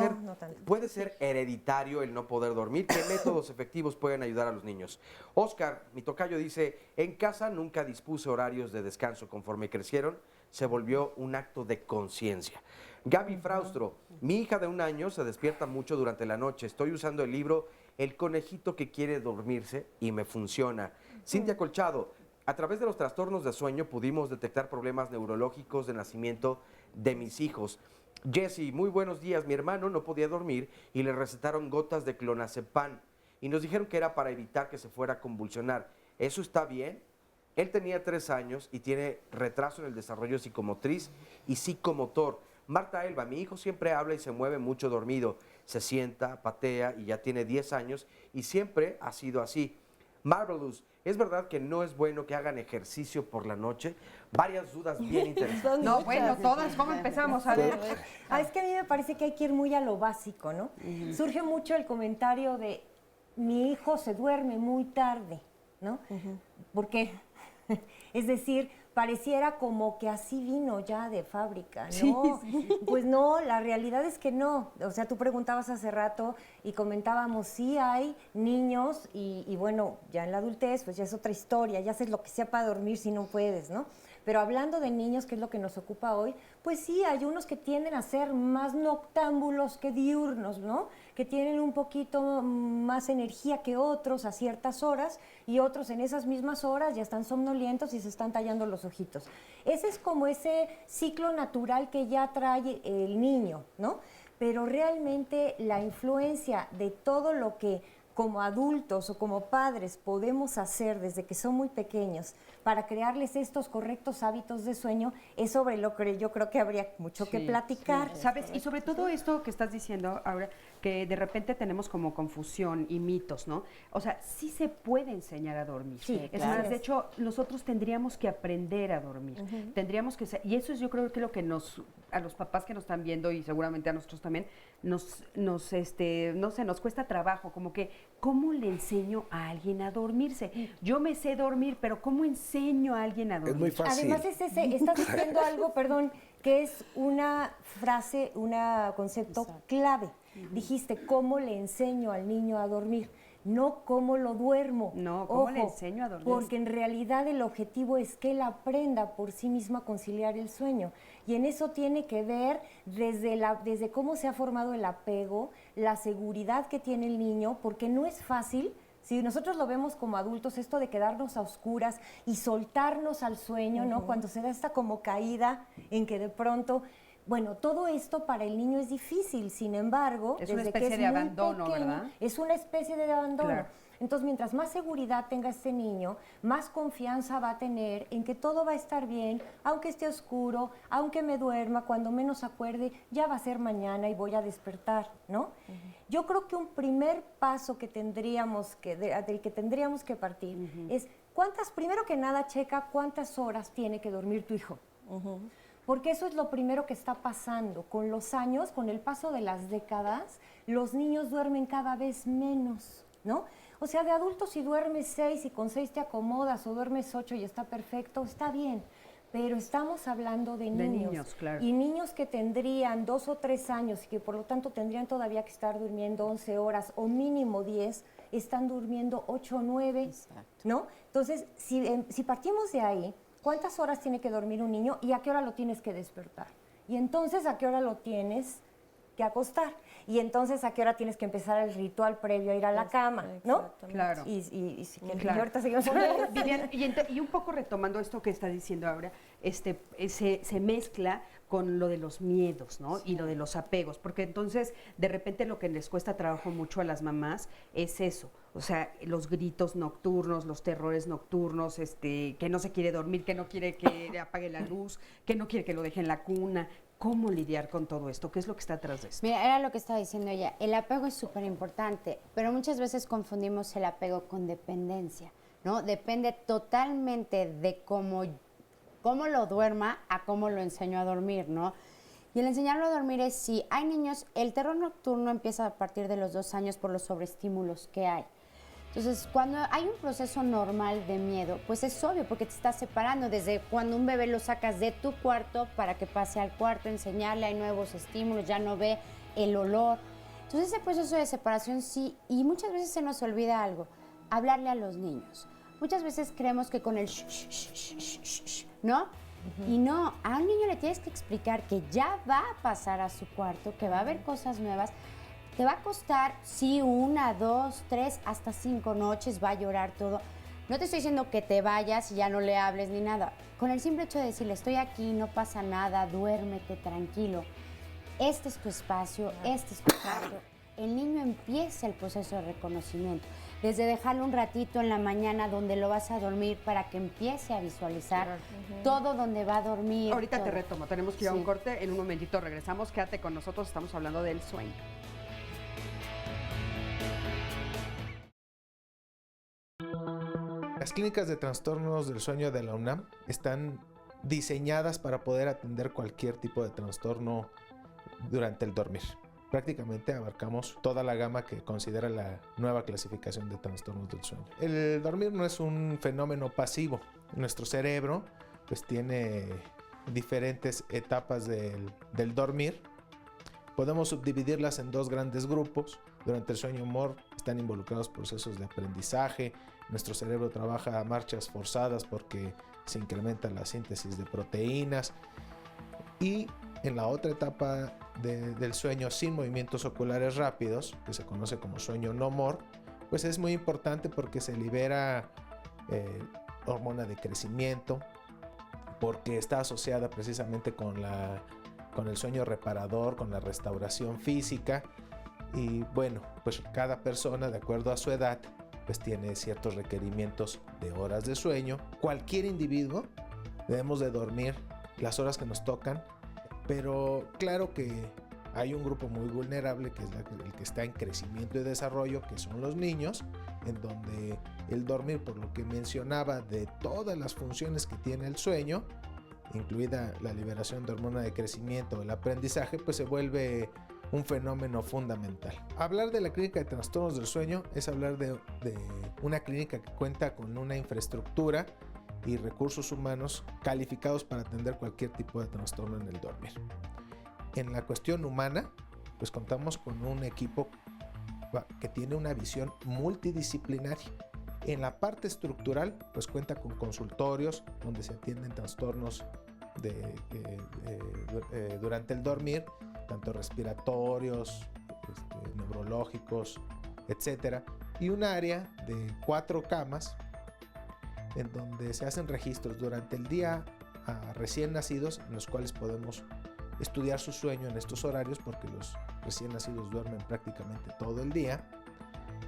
ser hereditario el no poder dormir, ¿qué métodos efectivos pueden ayudar a los niños? Oscar, mi tocayo, dice, en casa nunca dispuse horarios de descanso, conforme crecieron, se volvió un acto de conciencia. Gaby Fraustro, mi hija de 1 año se despierta mucho durante la noche. Estoy usando el libro El conejito que quiere dormirse y me funciona. Cintia Colchado, a través de los trastornos de sueño pudimos detectar problemas neurológicos de nacimiento de mis hijos. Jessy, muy buenos días. Mi hermano no podía dormir y le recetaron gotas de clonazepam y nos dijeron que era para evitar que se fuera a convulsionar. ¿Eso está bien? Él tenía 3 años y tiene retraso en el desarrollo psicomotriz y psicomotor. Marta Elba, mi hijo siempre habla y se mueve mucho dormido, se sienta, patea y ya tiene 10 años y siempre ha sido así. Marvelous, ¿es verdad que no es bueno que hagan ejercicio por la noche? Varias dudas bien interesantes. No, bueno, todas, ¿cómo empezamos? A ver. Es que a mí me parece que hay que ir muy a lo básico, ¿no? Surge mucho el comentario de, mi hijo se duerme muy tarde, ¿no? ¿Por qué? Es decir, pareciera como que así vino ya de fábrica, ¿no? Sí. Pues no, la realidad es que no. O sea, tú preguntabas hace rato y comentábamos, sí hay niños y bueno, ya en la adultez, pues ya es otra historia, ya haces lo que sea para dormir si no puedes, ¿no? Pero hablando de niños, que es lo que nos ocupa hoy, pues sí, hay unos que tienden a ser más noctámbulos que diurnos, ¿no? Que tienen un poquito más energía que otros a ciertas horas y otros en esas mismas horas ya están somnolientos y se están tallando los ojitos. Ese es como ese ciclo natural que ya trae el niño, ¿no? Pero realmente la influencia de todo lo que como adultos o como padres podemos hacer desde que son muy pequeños para crearles estos correctos hábitos de sueño es sobre lo que yo creo que habría mucho que platicar. Sí. ¿Sabes? Y sobre todo esto que estás diciendo ahora, que de repente tenemos como confusión y mitos, ¿no? O sea, sí se puede enseñar a dormir. Sí, Es claro. más, de hecho, nosotros tendríamos que aprender a dormir. Tendríamos que y eso es, yo creo que lo que a los papás que nos están viendo y seguramente a nosotros también, no sé, nos cuesta trabajo, como que, ¿cómo le enseño a alguien a dormirse? Yo me sé dormir, pero ¿cómo enseño a alguien a dormir? Es muy fácil. Además, estás diciendo algo, perdón, que es una frase, un concepto clave. Dijiste, ¿cómo le enseño al niño a dormir? No cómo lo duermo. No, ¿cómo le enseño a dormir? Porque en realidad el objetivo es que él aprenda por sí mismo a conciliar el sueño. Y en eso tiene que ver desde cómo se ha formado el apego, la seguridad que tiene el niño, porque no es fácil. Si nosotros lo vemos como adultos, esto de quedarnos a oscuras y soltarnos al sueño, ¿no? Cuando se da esta como caída en que de pronto... Bueno, todo esto para el niño es difícil, sin embargo... Es una desde especie que de muy abandono, pequeño, ¿verdad? Es una especie de abandono. Claro. Entonces, mientras más seguridad tenga este niño, más confianza va a tener en que todo va a estar bien, aunque esté oscuro, aunque me duerma, cuando menos acuerde, ya va a ser mañana y voy a despertar, ¿no? Yo creo que un primer paso que del que tendríamos que partir es, primero que nada, checa cuántas horas tiene que dormir tu hijo. Porque eso es lo primero que está pasando. Con los años, con el paso de las décadas, los niños duermen cada vez menos, ¿no? O sea, de adultos si duermes 6 y con 6 te acomodas, o duermes 8 y está perfecto, está bien. Pero estamos hablando de niños. Claro. Y niños que tendrían 2 o 3 años y que por lo tanto tendrían todavía que estar durmiendo 11 horas o mínimo 10, están durmiendo 8 o 9, ¿no? Entonces, si partimos de ahí, ¿cuántas horas tiene que dormir un niño y a qué hora lo tienes que despertar? Y entonces, ¿a qué hora lo tienes que acostar? Y entonces, ¿a qué hora tienes que empezar el ritual previo a ir a la cama? ¿No? Claro. Y Claro. ahorita seguimos Oye, hablando. Vivian, y un poco retomando esto que está diciendo ahora, se mezcla con lo de los miedos, ¿no? Y lo de los apegos, porque entonces de repente lo que les cuesta trabajo mucho a las mamás es eso, o sea, los gritos nocturnos, los terrores nocturnos, que no se quiere dormir, que no quiere que le apague la luz, que no quiere que lo deje en la cuna. ¿Cómo lidiar con todo esto? ¿Qué es lo que está atrás de esto? Mira, era lo que estaba diciendo ella. El apego es súper importante, pero muchas veces confundimos el apego con dependencia, ¿no? Depende totalmente de cómo lo duerma a cómo lo enseño a dormir, ¿no? Y el enseñarlo a dormir es si hay niños, el terror nocturno empieza a partir de los 2 años por los sobreestímulos que hay. Entonces, cuando hay un proceso normal de miedo, pues es obvio porque te estás separando desde cuando un bebé lo sacas de tu cuarto para que pase al cuarto, enseñarle, hay nuevos estímulos, ya no ve el olor. Entonces, ese proceso de separación sí, y muchas veces se nos olvida algo, hablarle a los niños. Muchas veces creemos que con el ¿no? Y no, a un niño le tienes que explicar que ya va a pasar a su cuarto, que va a haber cosas nuevas. Te va a costar, sí, 1, 2, 3, hasta 5 noches, va a llorar todo. No te estoy diciendo que te vayas y ya no le hables ni nada. Con el simple hecho de decirle, estoy aquí, no pasa nada, duérmete tranquilo. Este es tu espacio, este es tu cuarto. El niño empieza el proceso de reconocimiento. Desde dejarlo un ratito en la mañana donde lo vas a dormir para que empiece a visualizar todo donde va a dormir. Ahorita todo. te retomo, tenemos que ir a un corte, en un momentito regresamos, quédate con nosotros, estamos hablando del sueño. Las clínicas de trastornos del sueño de la UNAM están diseñadas para poder atender cualquier tipo de trastorno durante el dormir. Prácticamente abarcamos toda la gama que considera la nueva clasificación de trastornos del sueño. El dormir no es un fenómeno pasivo. Nuestro cerebro pues tiene diferentes etapas del dormir. Podemos subdividirlas en 2 grandes grupos. Durante el sueño MOR están involucrados procesos de aprendizaje. Nuestro cerebro trabaja a marchas forzadas porque se incrementa la síntesis de proteínas. Y en la otra etapa del sueño sin movimientos oculares rápidos, que se conoce como sueño no MOR, pues es muy importante porque se libera hormona de crecimiento, porque está asociada precisamente con el sueño reparador, con la restauración física. Y bueno, pues cada persona, de acuerdo a su edad, pues tiene ciertos requerimientos de horas de sueño. Cualquier individuo debemos de dormir las horas que nos tocan, pero claro que Hay un grupo muy vulnerable que es el que está en crecimiento y desarrollo, que son los niños, en donde el dormir, por lo que mencionaba de todas las funciones que tiene el sueño, incluida la liberación de hormona de crecimiento, el aprendizaje, pues se vuelve un fenómeno fundamental. Hablar de la clínica de trastornos del sueño es hablar de una clínica que cuenta con una infraestructura y recursos humanos calificados para atender cualquier tipo de trastorno en el dormir. En la cuestión humana, pues contamos con un equipo que tiene una visión multidisciplinaria. En la parte estructural, pues cuenta con consultorios donde se atienden trastornos durante el dormir, tanto respiratorios, neurológicos, etcétera, y un área de 4 camas en donde se hacen registros durante el día a recién nacidos, en los cuales podemos estudiar su sueño en estos horarios, porque los recién nacidos duermen prácticamente todo el día,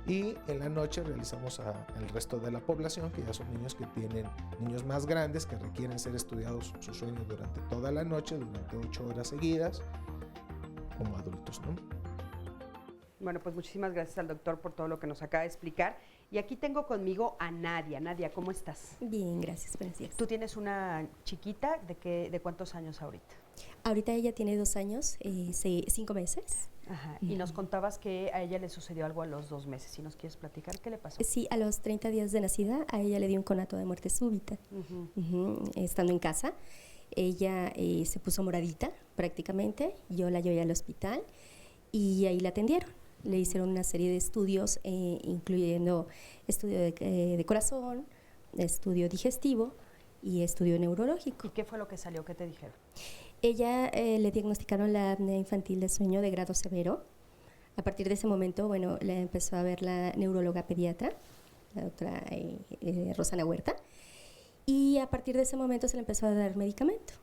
y en la noche realizamos al resto de la población, que ya son niños que tienen, niños más grandes que requieren ser estudiados su sueño durante toda la noche, durante 8 horas seguidas, como adultos, ¿no? Bueno, pues muchísimas gracias al doctor por todo lo que nos acaba de explicar. Y aquí tengo conmigo a Nadia. Nadia, ¿cómo estás? Bien, gracias. Tú tienes una chiquita, ¿de cuántos años ahorita? Ahorita ella tiene 2 años, 5 meses. Ajá. Y nos contabas que a ella le sucedió algo a los 2 meses. Si nos quieres platicar, ¿qué le pasó? Sí, a los 30 días de nacida a ella le dio un conato de muerte súbita. Estando en casa, ella se puso moradita prácticamente. Yo la llevé al hospital y ahí la atendieron. Le hicieron una serie de estudios, incluyendo estudio de corazón, estudio digestivo y estudio neurológico. ¿Y qué fue lo que salió? ¿Qué te dijeron? Ella le diagnosticaron la apnea infantil de sueño de grado severo. A partir de ese momento, bueno, le empezó a ver la neuróloga pediatra, la doctora Rosana Huerta, y a partir de ese momento se le empezó a dar medicamento.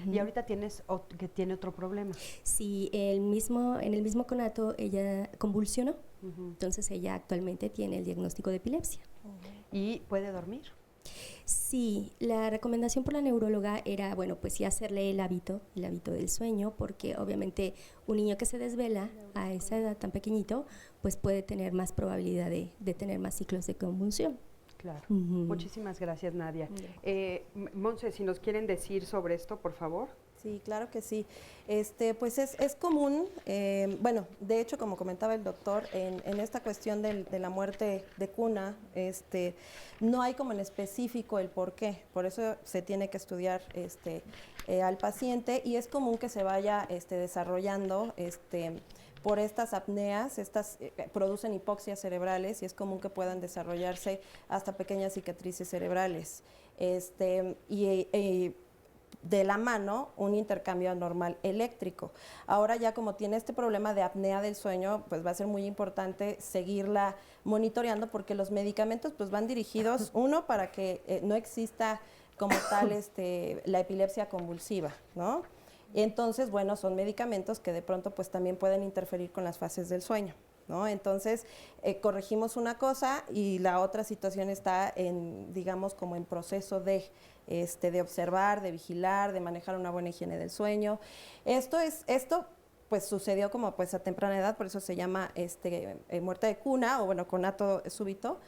¿Y ahorita tiene otro problema? Sí, en el mismo conato ella convulsionó, entonces ella actualmente tiene el diagnóstico de epilepsia. ¿Y puede dormir? Sí, la recomendación por la neuróloga era, bueno, pues sí hacerle el hábito del sueño, porque obviamente un niño que se desvela a esa edad tan pequeñito, pues puede tener más probabilidad de tener más ciclos de convulsión. Claro. Muchísimas gracias, Nadia. Monse, si nos quieren decir sobre esto, por favor. Sí, claro que sí. Pues es común, bueno, de hecho, como comentaba el doctor, en esta cuestión de la muerte de cuna, no hay como en específico el por qué. Por eso se tiene que estudiar al paciente, y es común que se vaya desarrollando por estas apneas. Estas producen hipoxias cerebrales y es común que puedan desarrollarse hasta pequeñas cicatrices cerebrales. Y de la mano un intercambio anormal eléctrico. Ahora ya como tiene este problema de apnea del sueño, pues va a ser muy importante seguirla monitoreando, porque los medicamentos pues van dirigidos, uno, para que no exista como tal la epilepsia convulsiva, ¿no? Entonces, bueno, son medicamentos que de pronto pues también pueden interferir con las fases del sueño, ¿no? Entonces, corregimos una cosa y la otra situación está digamos, como en proceso de observar, de vigilar, de manejar una buena higiene del sueño. Esto pues sucedió como pues a temprana edad, por eso se llama muerte de cuna, o bueno, conato súbito.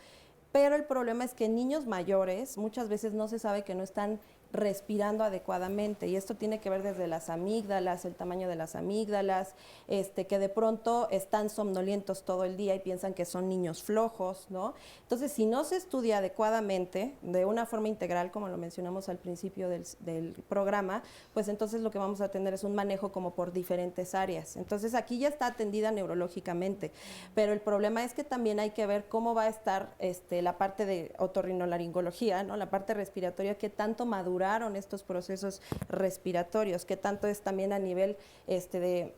Pero el problema es que en niños mayores muchas veces no se sabe que no están respirando adecuadamente, y esto tiene que ver desde las amígdalas, el tamaño de las amígdalas, que de pronto están somnolientos todo el día y piensan que son niños flojos, ¿no? Entonces, si no se estudia adecuadamente, de una forma integral, como lo mencionamos al principio del programa, pues entonces lo que vamos a tener es un manejo como por diferentes áreas. Entonces, aquí ya está atendida neurológicamente, pero el problema es que también hay que ver cómo va a estar la parte de otorrinolaringología, ¿no? La parte respiratoria, qué tanto madura estos procesos respiratorios, que tanto es también a nivel de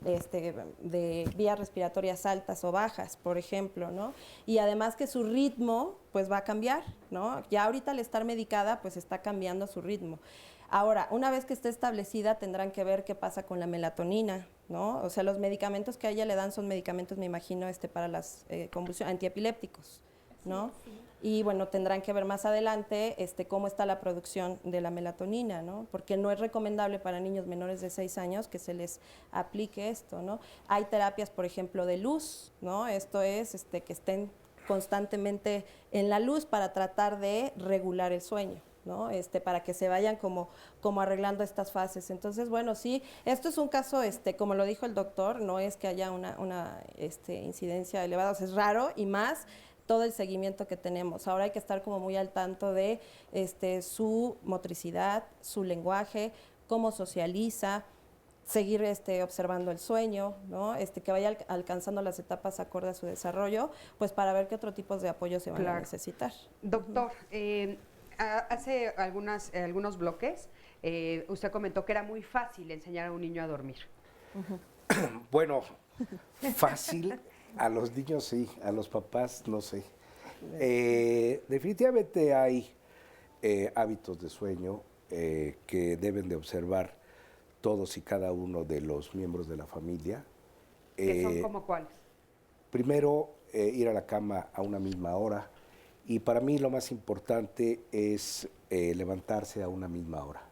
vías respiratorias altas o bajas, por ejemplo, ¿no? Y además que su ritmo pues va a cambiar, ¿no? Ya ahorita al estar medicada pues está cambiando su ritmo. Ahora, una vez que esté establecida, tendrán que ver qué pasa con la melatonina, ¿no? O sea, los medicamentos que a ella le dan son medicamentos, me imagino, para las convulsiones, antiepilépticos, ¿no? Y bueno, tendrán que ver más adelante cómo está la producción de la melatonina, ¿no? Porque no es recomendable para niños menores de 6 años que se les aplique esto, ¿no? Hay terapias, por ejemplo, de luz, ¿no? Esto es que estén constantemente en la luz para tratar de regular el sueño, ¿no? Para que se vayan como arreglando estas fases. Entonces, bueno, sí, esto es un caso, como lo dijo el doctor, no es que haya una incidencia elevada, o sea, es raro y más todo el seguimiento que tenemos. Ahora hay que estar como muy al tanto de su motricidad, su lenguaje, cómo socializa, seguir observando el sueño, ¿no? Que vaya alcanzando las etapas acorde a su desarrollo, pues para ver qué otro tipo de apoyo se van a necesitar. Doctor, hace algunos bloques, usted comentó que era muy fácil enseñar a un niño a dormir. Bueno, fácil, a los niños sí, a los papás no sé. Definitivamente hay hábitos de sueño que deben de observar todos y cada uno de los miembros de la familia. ¿Qué son como cuáles? Primero, ir a la cama a una misma hora. Y para mí lo más importante es levantarse a una misma hora.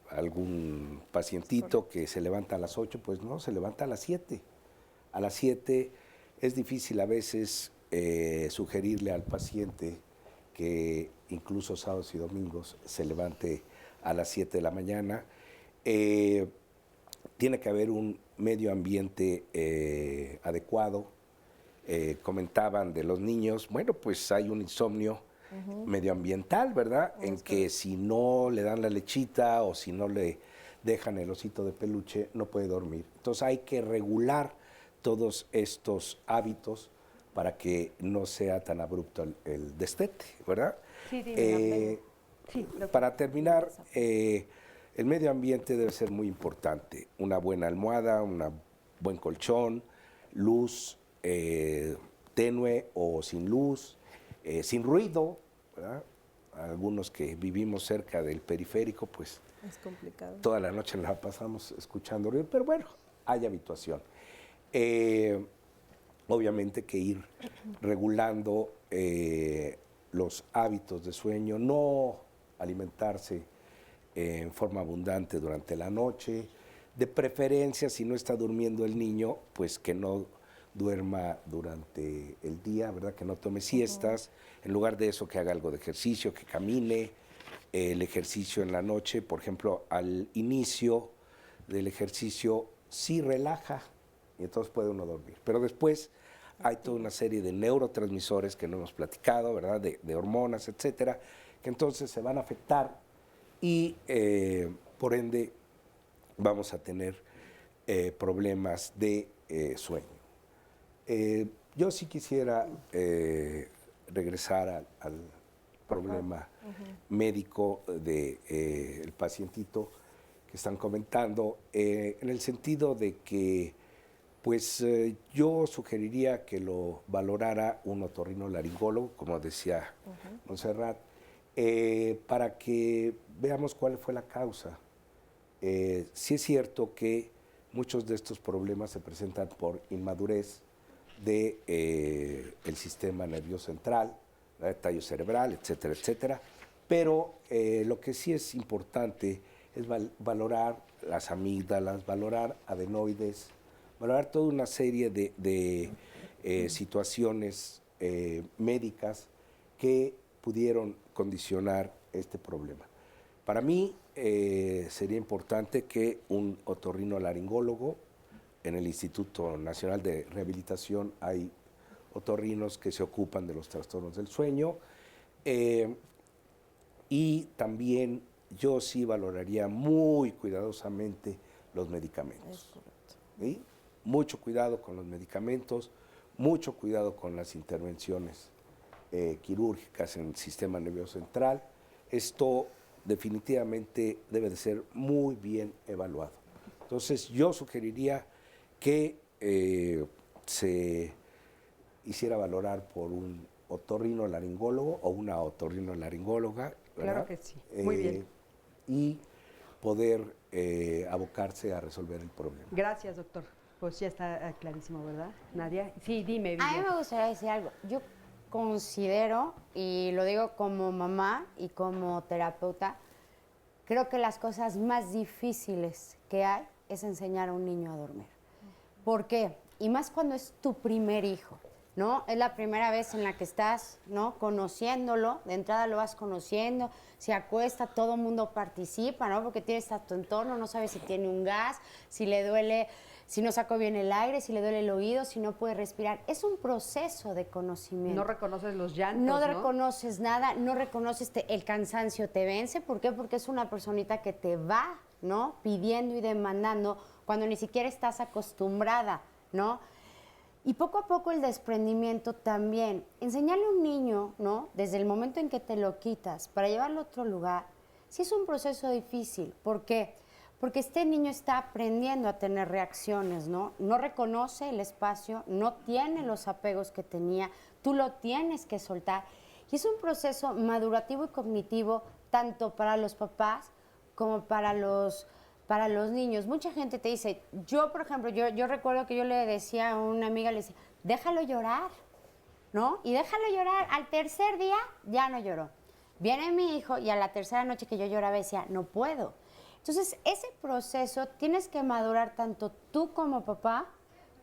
Algún pacientito que se levanta a las 8, pues no, se levanta a las 7. A las 7 es difícil a veces sugerirle al paciente que incluso sábados y domingos se levante a las 7 de la mañana. Tiene que haber un medio ambiente adecuado. Comentaban de los niños, bueno, pues hay un insomnio medioambiental, ¿verdad? En que si no le dan la lechita o si no le dejan el osito de peluche, no puede dormir. Entonces hay que regular todos estos hábitos para que no sea tan abrupto el destete, ¿verdad? Sí, para terminar, el medio ambiente debe ser muy importante. Una buena almohada, un buen colchón, luz tenue o sin luz, sin ruido, ¿verdad? Algunos que vivimos cerca del periférico, pues es complicado. Toda la noche la pasamos escuchando ruido, pero bueno, hay habituación. Obviamente que ir regulando los hábitos de sueño, no alimentarse en forma abundante durante la noche, de preferencia si no está durmiendo el niño, pues que no duerma durante el día, ¿verdad? Que no tome siestas, en lugar de eso que haga algo de ejercicio, que camine. El ejercicio en la noche, por ejemplo, al inicio del ejercicio sí relaja y entonces puede uno dormir, pero después hay toda una serie de neurotransmisores que no hemos platicado, ¿verdad? De hormonas, etcétera, que entonces se van a afectar y por ende vamos a tener problemas de sueño. Yo sí quisiera regresar al problema médico del pacientito que están comentando, en el sentido de que pues yo sugeriría que lo valorara un otorrinolaringólogo, como decía Montserrat, para que veamos cuál fue la causa. Sí es cierto que muchos de estos problemas se presentan por inmadurez del sistema nervioso central, tallo cerebral, etcétera, etcétera. Pero lo que sí es importante es valorar las amígdalas, valorar adenoides, valorar toda una serie de situaciones médicas que pudieron condicionar este problema. Para mí sería importante que un otorrinolaringólogo, en el Instituto Nacional de Rehabilitación hay otorrinos que se ocupan de los trastornos del sueño, y también yo sí valoraría muy cuidadosamente los medicamentos. ¿Sí? Mucho cuidado con los medicamentos, mucho cuidado con las intervenciones quirúrgicas en el sistema nervioso central. Esto definitivamente debe de ser muy bien evaluado. Entonces yo sugeriría que se hiciera valorar por un otorrinolaringólogo o una otorrinolaringóloga, ¿verdad? Claro que sí, muy bien. Y poder abocarse a resolver el problema. Gracias, doctor. Pues ya está clarísimo, ¿verdad, Nadia? Sí, dime, A mí me gustaría decir algo. Yo considero, y lo digo como mamá y como terapeuta, creo que las cosas más difíciles que hay es enseñar a un niño a dormir. ¿Por qué? Y más cuando es tu primer hijo, ¿no? Es la primera vez en la que estás, ¿no? Conociéndolo, de entrada lo vas conociendo, se acuesta, todo el mundo participa, ¿no? Porque tienes a tu entorno, no sabes si tiene un gas, si le duele, si no sacó bien el aire, si le duele el oído, si no puede respirar. Es un proceso de conocimiento. No reconoces los llantos, No reconoces nada, no reconoces el cansancio te vence. ¿Por qué? Porque es una personita que te va, ¿no? Pidiendo y demandando cuando ni siquiera estás acostumbrada, ¿no? Y poco a poco el desprendimiento también. Enseñarle a un niño, ¿no? Desde el momento en que te lo quitas para llevarlo a otro lugar, sí es un proceso difícil. ¿Por qué? Porque este niño está aprendiendo a tener reacciones, ¿no? No reconoce el espacio, no tiene los apegos que tenía, tú lo tienes que soltar. Y es un proceso madurativo y cognitivo tanto para los papás como para los niños. Mucha gente te dice, yo por ejemplo, yo recuerdo que yo le decía a una amiga, le decía, déjalo llorar, ¿no? Y déjalo llorar, al tercer día ya no lloró. Viene mi hijo y a la tercera noche que yo lloraba decía, no puedo. Entonces, ese proceso tienes que madurar tanto tú como papá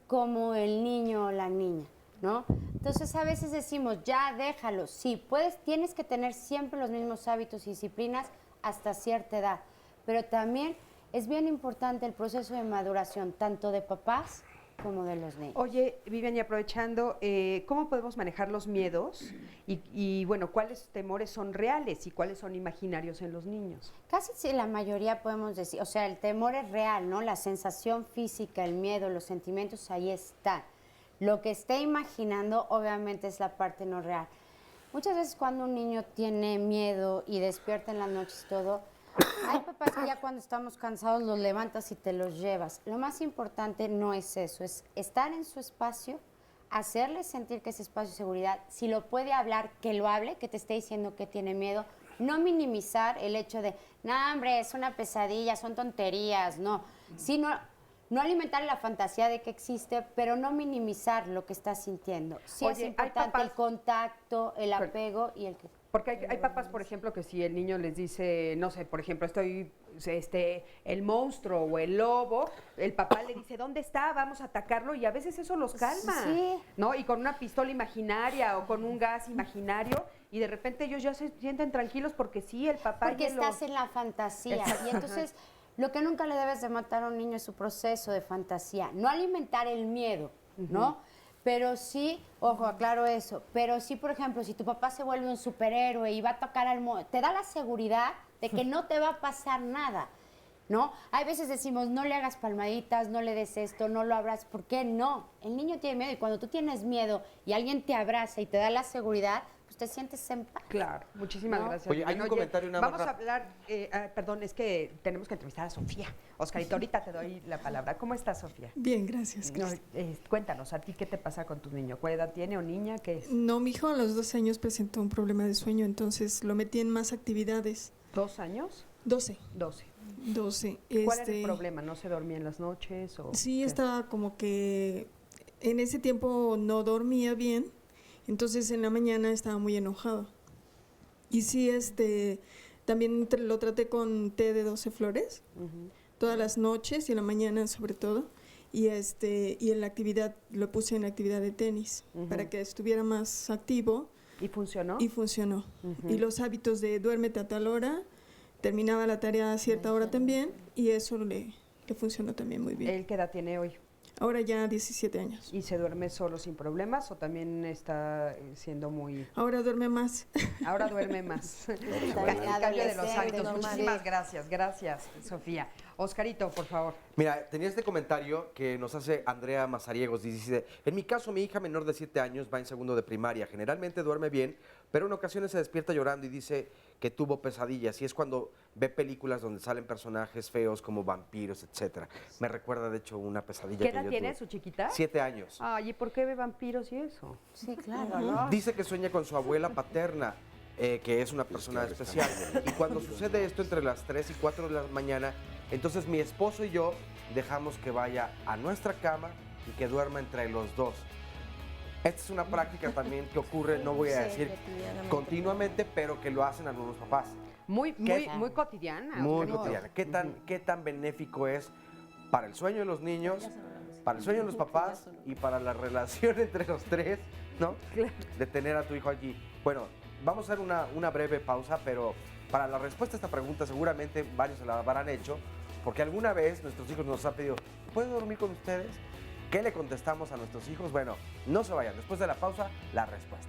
como el niño o la niña, ¿no? Entonces, a veces decimos, ya déjalo. Sí, tienes que tener siempre los mismos hábitos y disciplinas hasta cierta edad, pero también es bien importante el proceso de maduración, tanto de papás como de los niños. Oye, Vivian, y aprovechando, ¿cómo podemos manejar los miedos? Y bueno, ¿cuáles temores son reales y cuáles son imaginarios en los niños? Casi sí, la mayoría podemos decir, o sea, el temor es real, ¿no? La sensación física, el miedo, los sentimientos, ahí están. Lo que esté imaginando, obviamente, es la parte no real. Muchas veces cuando un niño tiene miedo y despierta en las noches todo, hay papás que ya cuando estamos cansados los levantas y te los llevas. Lo más importante no es eso, es estar en su espacio, hacerle sentir que es espacio de seguridad. Si lo puede hablar, que lo hable, que te esté diciendo que tiene miedo. No minimizar el hecho de, no, hombre, es una pesadilla, son tonterías, no. Sino no alimentar la fantasía de que existe, pero no minimizar lo que está sintiendo. Sí. Oye, es importante el contacto, el apego y el que... Porque hay papás, por ejemplo, que si el niño les dice, no sé, por ejemplo, el monstruo o el lobo, el papá le dice, ¿dónde está? Vamos a atacarlo, y a veces eso los calma, sí, ¿no? Y con una pistola imaginaria o con un gas imaginario, y de repente ellos ya se sienten tranquilos porque sí, el papá... Porque estás en la fantasía, y entonces lo que nunca le debes de matar a un niño es su proceso de fantasía, no alimentar el miedo, ¿no? Pero sí, ojo, aclaro eso, pero sí, por ejemplo, si tu papá se vuelve un superhéroe y va a tocar al te da la seguridad de que no te va a pasar nada, ¿no? Hay veces decimos, no le hagas palmaditas, no le des esto, no lo abraces. ¿Por qué no? El niño tiene miedo y cuando tú tienes miedo y alguien te abraza y te da la seguridad, pues te sientes en paz. Claro, muchísimas gracias. Oye, hay un comentario nada más. Vamos a hablar, perdón, es que tenemos que entrevistar a Sofía. Oscarito, ahorita te doy la palabra. ¿Cómo estás, Sofía? Bien, gracias. Cuéntanos, ¿a ti qué te pasa con tu niño? ¿Cuál edad tiene o niña? ¿Qué es? No, mi hijo a los 2 años presentó un problema de sueño, entonces lo metí en más actividades. ¿2 años? 12. 12. ¿Cuál era el problema? ¿No se dormía en las noches? O sí, qué? estaba como que en ese tiempo no dormía bien, entonces en la mañana estaba muy enojado. Y sí, también lo traté con té de 12 flores, todas las noches y en la mañana sobre todo. Y en la actividad, lo puse en la actividad de tenis, para que estuviera más activo. ¿Y funcionó? Y funcionó. Y los hábitos de duérmete a tal hora, terminaba la tarea a cierta hora también, y eso le funcionó también muy bien. ¿Él qué edad tiene hoy? Ahora ya 17 años. ¿Y se duerme solo sin problemas o también está siendo muy...? Ahora duerme más. Ahora duerme más. El cambio de los hábitos. Muchísimas gracias, Sofía. Oscarito, por favor. Mira, tenía este comentario que nos hace Andrea Mazariegos. Dice, en mi caso, mi hija menor de 7 años va en segundo de primaria. Generalmente duerme bien, pero en ocasiones se despierta llorando y dice que tuvo pesadillas. Y es cuando ve películas donde salen personajes feos como vampiros, etcétera. Me recuerda, de hecho, una pesadilla que yo tuve. ¿Qué edad tiene su chiquita? 7 años. Ay, ¿y por qué ve vampiros y eso? Sí, claro, ¿no? Dice que sueña con su abuela paterna, que es una persona especial. Y cuando sucede esto entre las 3 y 4 de la mañana, entonces mi esposo y yo dejamos que vaya a nuestra cama y que duerma entre los dos. Esta es una práctica también que ocurre, no voy a decir continuamente, pero que lo hacen algunos papás. Muy cotidiana. Muy cotidiana. ¿Qué tan benéfico es para el sueño de los niños, para el sueño de los papás y para la relación entre los tres, ¿no? De tener a tu hijo allí? Bueno, vamos a hacer una breve pausa, pero para la respuesta a esta pregunta seguramente varios se la habrán hecho, porque alguna vez nuestros hijos nos han pedido, ¿puedo dormir con ustedes? ¿Qué le contestamos a nuestros hijos? Bueno, no se vayan. Después de la pausa, la respuesta.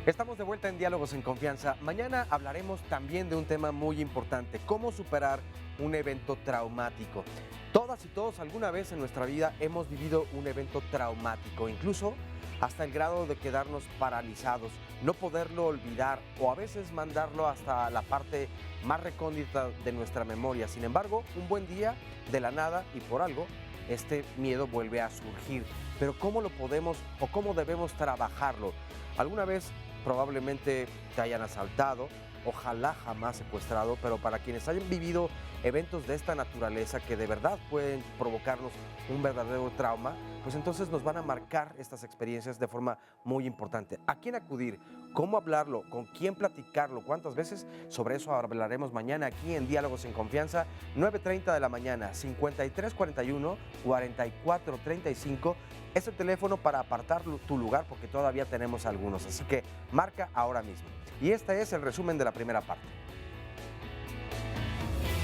Estamos de vuelta en Diálogos en Confianza. Mañana hablaremos también de un tema muy importante, cómo superar un evento traumático. Todas y todos alguna vez en nuestra vida hemos vivido un evento traumático, incluso hasta el grado de quedarnos paralizados, no poderlo olvidar o a veces mandarlo hasta la parte más recóndita de nuestra memoria. Sin embargo, un buen día, de la nada y por algo, este miedo vuelve a surgir. Pero ¿cómo lo podemos o cómo debemos trabajarlo? ¿Alguna vez probablemente te hayan asaltado? Ojalá jamás secuestrado, pero para quienes hayan vivido eventos de esta naturaleza que de verdad pueden provocarnos un verdadero trauma, pues entonces nos van a marcar estas experiencias de forma muy importante. ¿A quién acudir? ¿Cómo hablarlo? ¿Con quién platicarlo? ¿Cuántas veces? Sobre eso hablaremos mañana aquí en Diálogos en Confianza, 9:30 de la mañana, 5341-4435. Es el teléfono para apartar tu lugar porque todavía tenemos algunos, así que marca ahora mismo. Y este es el resumen de la primera parte.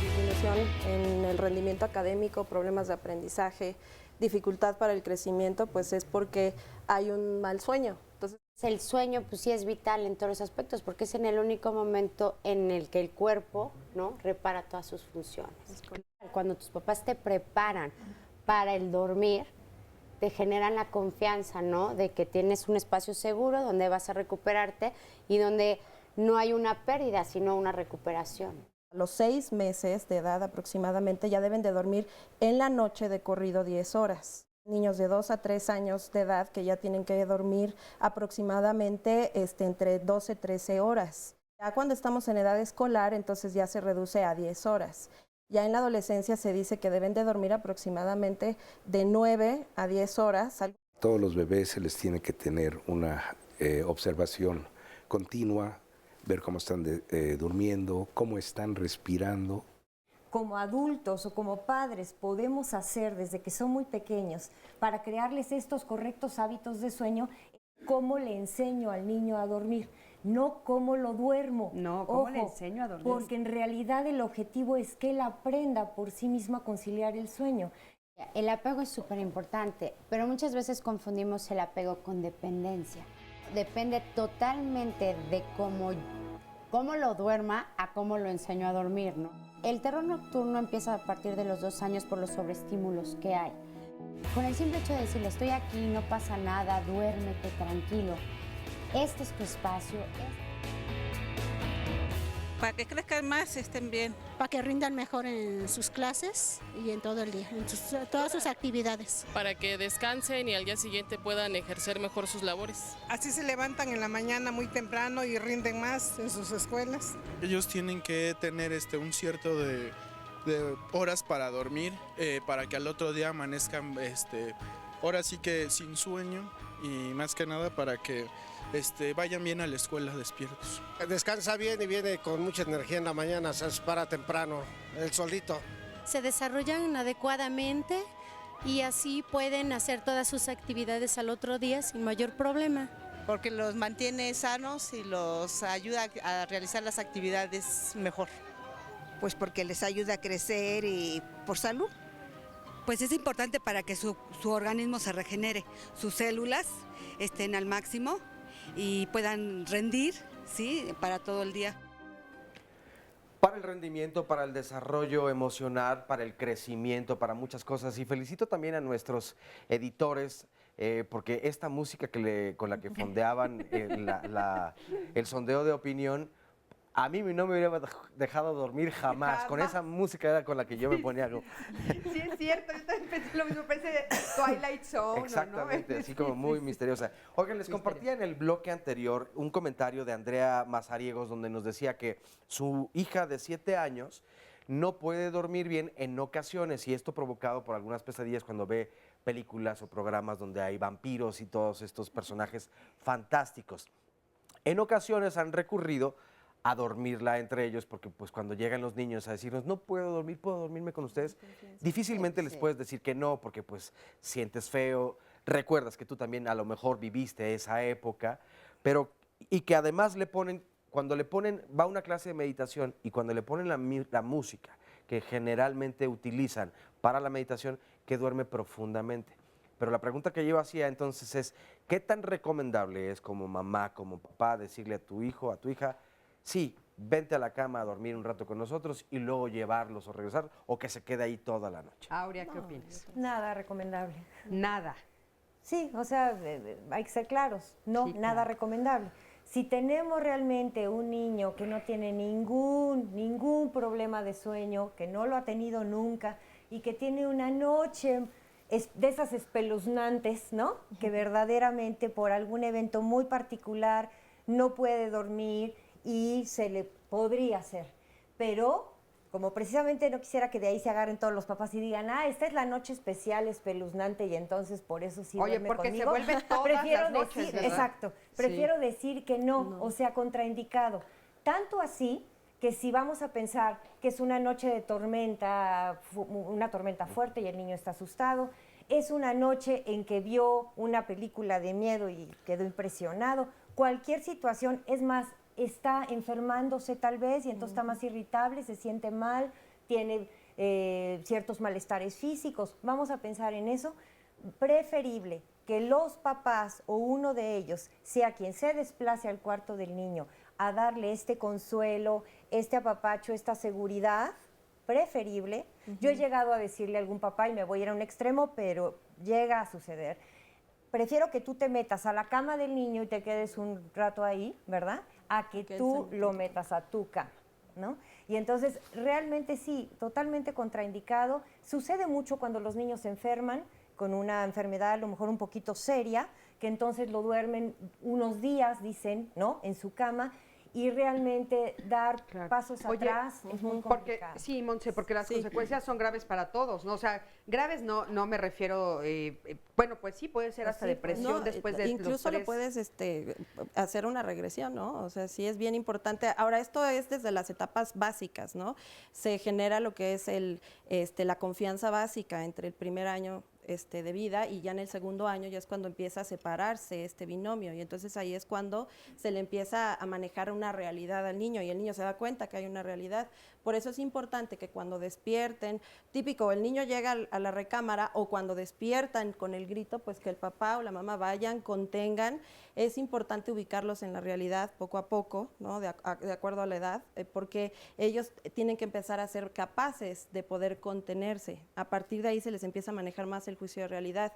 Disminución en el rendimiento académico, problemas de aprendizaje, dificultad para el crecimiento, pues es porque hay un mal sueño. Entonces, el sueño pues sí es vital en todos los aspectos porque es en el único momento en el que el cuerpo, ¿no?, repara todas sus funciones. Cuando tus papás te preparan para el dormir, te generan la confianza, ¿no?, de que tienes un espacio seguro donde vas a recuperarte y donde no hay una pérdida, sino una recuperación. A los 6 meses de edad aproximadamente ya deben de dormir en la noche de corrido 10 horas. Niños de 2 a 3 años de edad que ya tienen que dormir aproximadamente entre 12 y 13 horas. Ya cuando estamos en edad escolar, entonces ya se reduce a 10 horas. Ya en la adolescencia se dice que deben de dormir aproximadamente de 9 a 10 horas. Todos los bebés se les tiene que tener una observación continua, ver cómo están durmiendo, cómo están respirando. Como adultos o como padres podemos hacer desde que son muy pequeños para crearles estos correctos hábitos de sueño, cómo le enseño al niño a dormir, no cómo lo duermo. No, cómo le enseño a dormir. Porque en realidad el objetivo es que él aprenda por sí mismo a conciliar el sueño. El apego es súper importante, pero muchas veces confundimos el apego con dependencia. Depende totalmente de cómo lo duerma a cómo lo enseño a dormir, ¿no? El terror nocturno empieza a partir de los 2 años por los sobreestímulos que hay. Con el simple hecho de decirle, estoy aquí, no pasa nada, duérmete tranquilo. Este es tu espacio. Para que crezcan más, estén bien. Para que rindan mejor en sus clases y en todo el día, en todas sus actividades. Para que descansen y al día siguiente puedan ejercer mejor sus labores. Así se levantan en la mañana muy temprano y rinden más en sus escuelas. Ellos tienen que tener un cierto de horas para dormir, para que al otro día amanezcan, ahora sí que sin sueño y más que nada para que vayan bien a la escuela despiertos. Descansa bien y viene con mucha energía en la mañana, se para temprano, el solito. Se desarrollan adecuadamente y así pueden hacer todas sus actividades al otro día sin mayor problema. Porque los mantiene sanos y los ayuda a realizar las actividades mejor. Pues porque les ayuda a crecer y por salud. Pues es importante para que su organismo se regenere, sus células estén al máximo y puedan rendir, ¿sí?, para todo el día. Para el rendimiento, para el desarrollo emocional, para el crecimiento, para muchas cosas. Y felicito también a nuestros editores, porque esta música con la que fondeaban el sondeo de opinión, a mí no me hubiera dejado dormir jamás. Con esa música era con la que yo me ponía algo. Sí, es cierto, yo también pensé lo mismo, parece Twilight Zone. Exactamente, ¿no? así como muy misteriosa. Oigan, les compartía en el bloque anterior un comentario de Andrea Mazariegos donde nos decía que su hija de 7 años no puede dormir bien en ocasiones, y esto provocado por algunas pesadillas cuando ve películas o programas donde hay vampiros y todos estos personajes fantásticos. En ocasiones han recurrido a dormirla entre ellos, porque pues cuando llegan los niños a decirnos, no puedo dormir, ¿puedo dormirme con ustedes? Difícilmente les puedes decir que no, porque pues sientes feo, recuerdas que tú también a lo mejor viviste esa época, pero y que además le ponen, cuando le ponen, va a una clase de meditación y cuando le ponen la música que generalmente utilizan para la meditación, que duerme profundamente. Pero la pregunta que yo hacía entonces es, ¿qué tan recomendable es como mamá, como papá, decirle a tu hijo, a tu hija, sí, vente a la cama a dormir un rato con nosotros y luego llevarlos o regresar, o que se quede ahí toda la noche? Aurea, ¿qué opinas? Nada recomendable. Nada. Sí, o sea, hay que ser claros, no, Sí, nada claro. recomendable. Si tenemos realmente un niño que no tiene ningún problema de sueño, que no lo ha tenido nunca y que tiene una noche de esas espeluznantes, ¿no? Que verdaderamente por algún evento muy particular no puede dormir y se le podría hacer. Pero como precisamente no quisiera que de ahí se agarren todos los papás y digan, esta es la noche especial espeluznante y entonces por eso sí Oye, duerme porque conmigo. se vuelven todas Prefiero las noches, decir, ¿verdad? exacto, prefiero decir que no, o sea, contraindicado. Tanto así que si vamos a pensar que es una noche de tormenta, una tormenta fuerte y el niño está asustado, es una noche en que vio una película de miedo y quedó impresionado, cualquier situación, es más, está enfermándose tal vez y entonces está más irritable, se siente mal, tiene ciertos malestares físicos. Vamos a pensar en eso. Preferible que los papás o uno de ellos sea quien se desplace al cuarto del niño a darle este consuelo, este apapacho, esta seguridad, preferible. Yo he llegado a decirle a algún papá, y me voy a ir a un extremo, pero llega a suceder. Prefiero que tú te metas a la cama del niño y te quedes un rato ahí, ¿verdad? A que tú lo metas a tu cama, ¿no? Y entonces, realmente sí, totalmente contraindicado. Sucede mucho cuando los niños se enferman con una enfermedad a lo mejor un poquito seria, que entonces lo duermen unos días, dicen, ¿no? En su cama, y realmente dar pasos Oye, atrás es muy porque, complicado. sí, Montse, porque las consecuencias son graves para todos, ¿no? O sea, graves no me refiero, bueno, pues sí, puede ser hasta depresión No, después de incluso los lo puedes hacer una regresión, ¿no? O sea, sí es bien importante. Ahora, esto es desde las etapas básicas, ¿no? Se genera lo que es la confianza básica entre el primer año de vida, y ya en el segundo año ya es cuando empieza a separarse este binomio, y entonces ahí es cuando se le empieza a manejar una realidad al niño y el niño se da cuenta que hay una realidad. Por eso es importante que cuando despierten, típico, el niño llega a la recámara o cuando despiertan con el grito, pues que el papá o la mamá vayan, contengan. Es importante ubicarlos en la realidad poco a poco, ¿no? De acuerdo a la edad, porque ellos tienen que empezar a ser capaces de poder contenerse. A partir de ahí se les empieza a manejar más el juicio de realidad.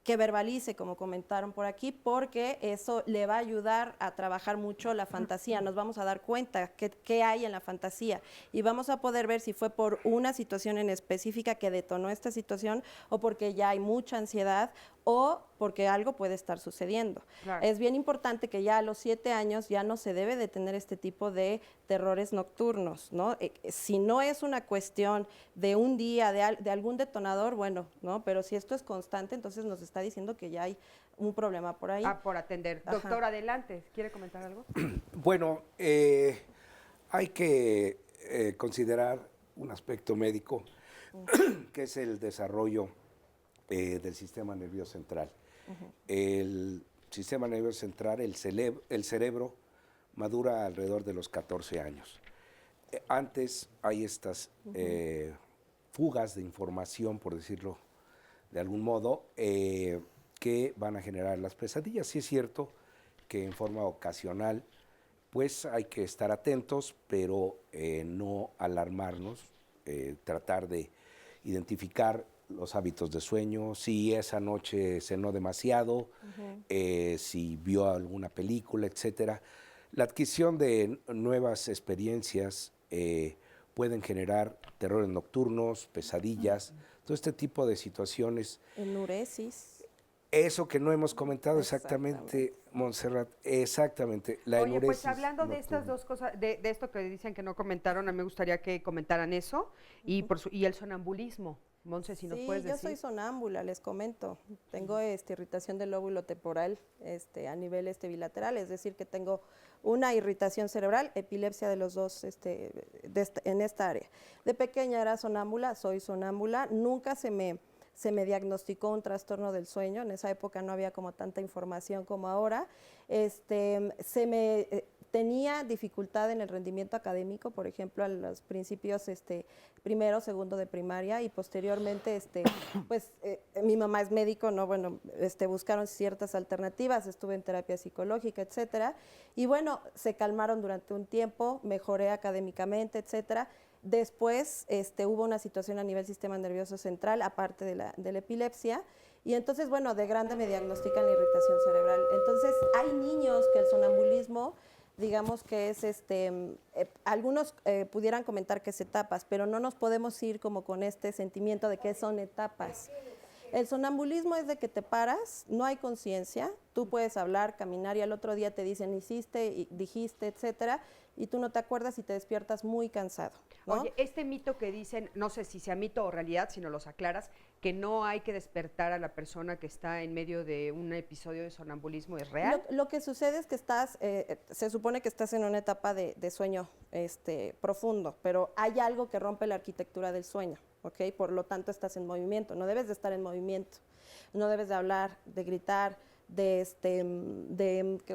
Que verbalice, como comentaron por aquí, porque eso le va a ayudar a trabajar mucho la fantasía. Nos vamos a dar cuenta qué hay en la fantasía y vamos a poder ver si fue por una situación en específica que detonó esta situación o porque ya hay mucha ansiedad o porque algo puede estar sucediendo. Claro. Es bien importante que ya a los 7 años ya no se debe de tener este tipo de terrores nocturnos, ¿no? Si no es una cuestión de un día, de algún detonador, bueno, ¿no? Pero si esto es constante, entonces nos está diciendo que ya hay un problema por ahí. por atender. Ajá. Doctor, adelante, ¿quiere comentar algo? Bueno, hay que considerar un aspecto médico, que es el desarrollo del sistema nervioso central. El sistema nervioso central, el cerebro, madura alrededor de los 14 años. Antes hay estas fugas de información, por decirlo de algún modo, que van a generar las pesadillas. Sí es cierto que en forma ocasional, pues hay que estar atentos, pero no alarmarnos, tratar de identificar los hábitos de sueño, si esa noche cenó demasiado, si vio alguna película, etcétera. La adquisición de nuevas experiencias pueden generar terrores nocturnos, pesadillas, todo este tipo de situaciones. Enuresis. Eso que no hemos comentado exactamente, Montserrat, exactamente, la Oye, enuresis pues hablando de estas dos cosas, de esto que dicen que no comentaron, a mí me gustaría que comentaran eso y el sonambulismo. Monse, si nos puedes decir. Sí, yo soy sonámbula, les comento. Tengo irritación del lóbulo temporal a nivel bilateral, es decir, que tengo una irritación cerebral, epilepsia de los dos en esta área. De pequeña era sonámbula, soy sonámbula, nunca se me diagnosticó un trastorno del sueño, en esa época no había como tanta información como ahora. Tenía dificultad en el rendimiento académico, por ejemplo, a los principios primero, segundo de primaria, y posteriormente, mi mamá es médico, ¿no? Bueno, buscaron ciertas alternativas, estuve en terapia psicológica, etcétera, y bueno, se calmaron durante un tiempo, mejoré académicamente, etcétera. Después hubo una situación a nivel sistema nervioso central, aparte de la epilepsia, y entonces, bueno, de grande me diagnostican la irritación cerebral. Entonces, hay niños que el sonambulismo, digamos que es, algunos pudieran comentar que es etapas, pero no nos podemos ir como con este sentimiento de que son etapas. El sonambulismo es de que te paras, no hay conciencia, tú puedes hablar, caminar y al otro día te dicen hiciste, dijiste, etcétera, y tú no te acuerdas y te despiertas muy cansado, ¿no? Oye, este mito que dicen, no sé si sea mito o realidad, si no los aclaras, que no hay que despertar a la persona que está en medio de un episodio de sonambulismo, ¿es real? Lo que sucede es que se supone que estás en una etapa de sueño profundo, pero hay algo que rompe la arquitectura del sueño, ¿ok? Por lo tanto estás en movimiento, no debes de estar en movimiento, no debes de hablar, de gritar,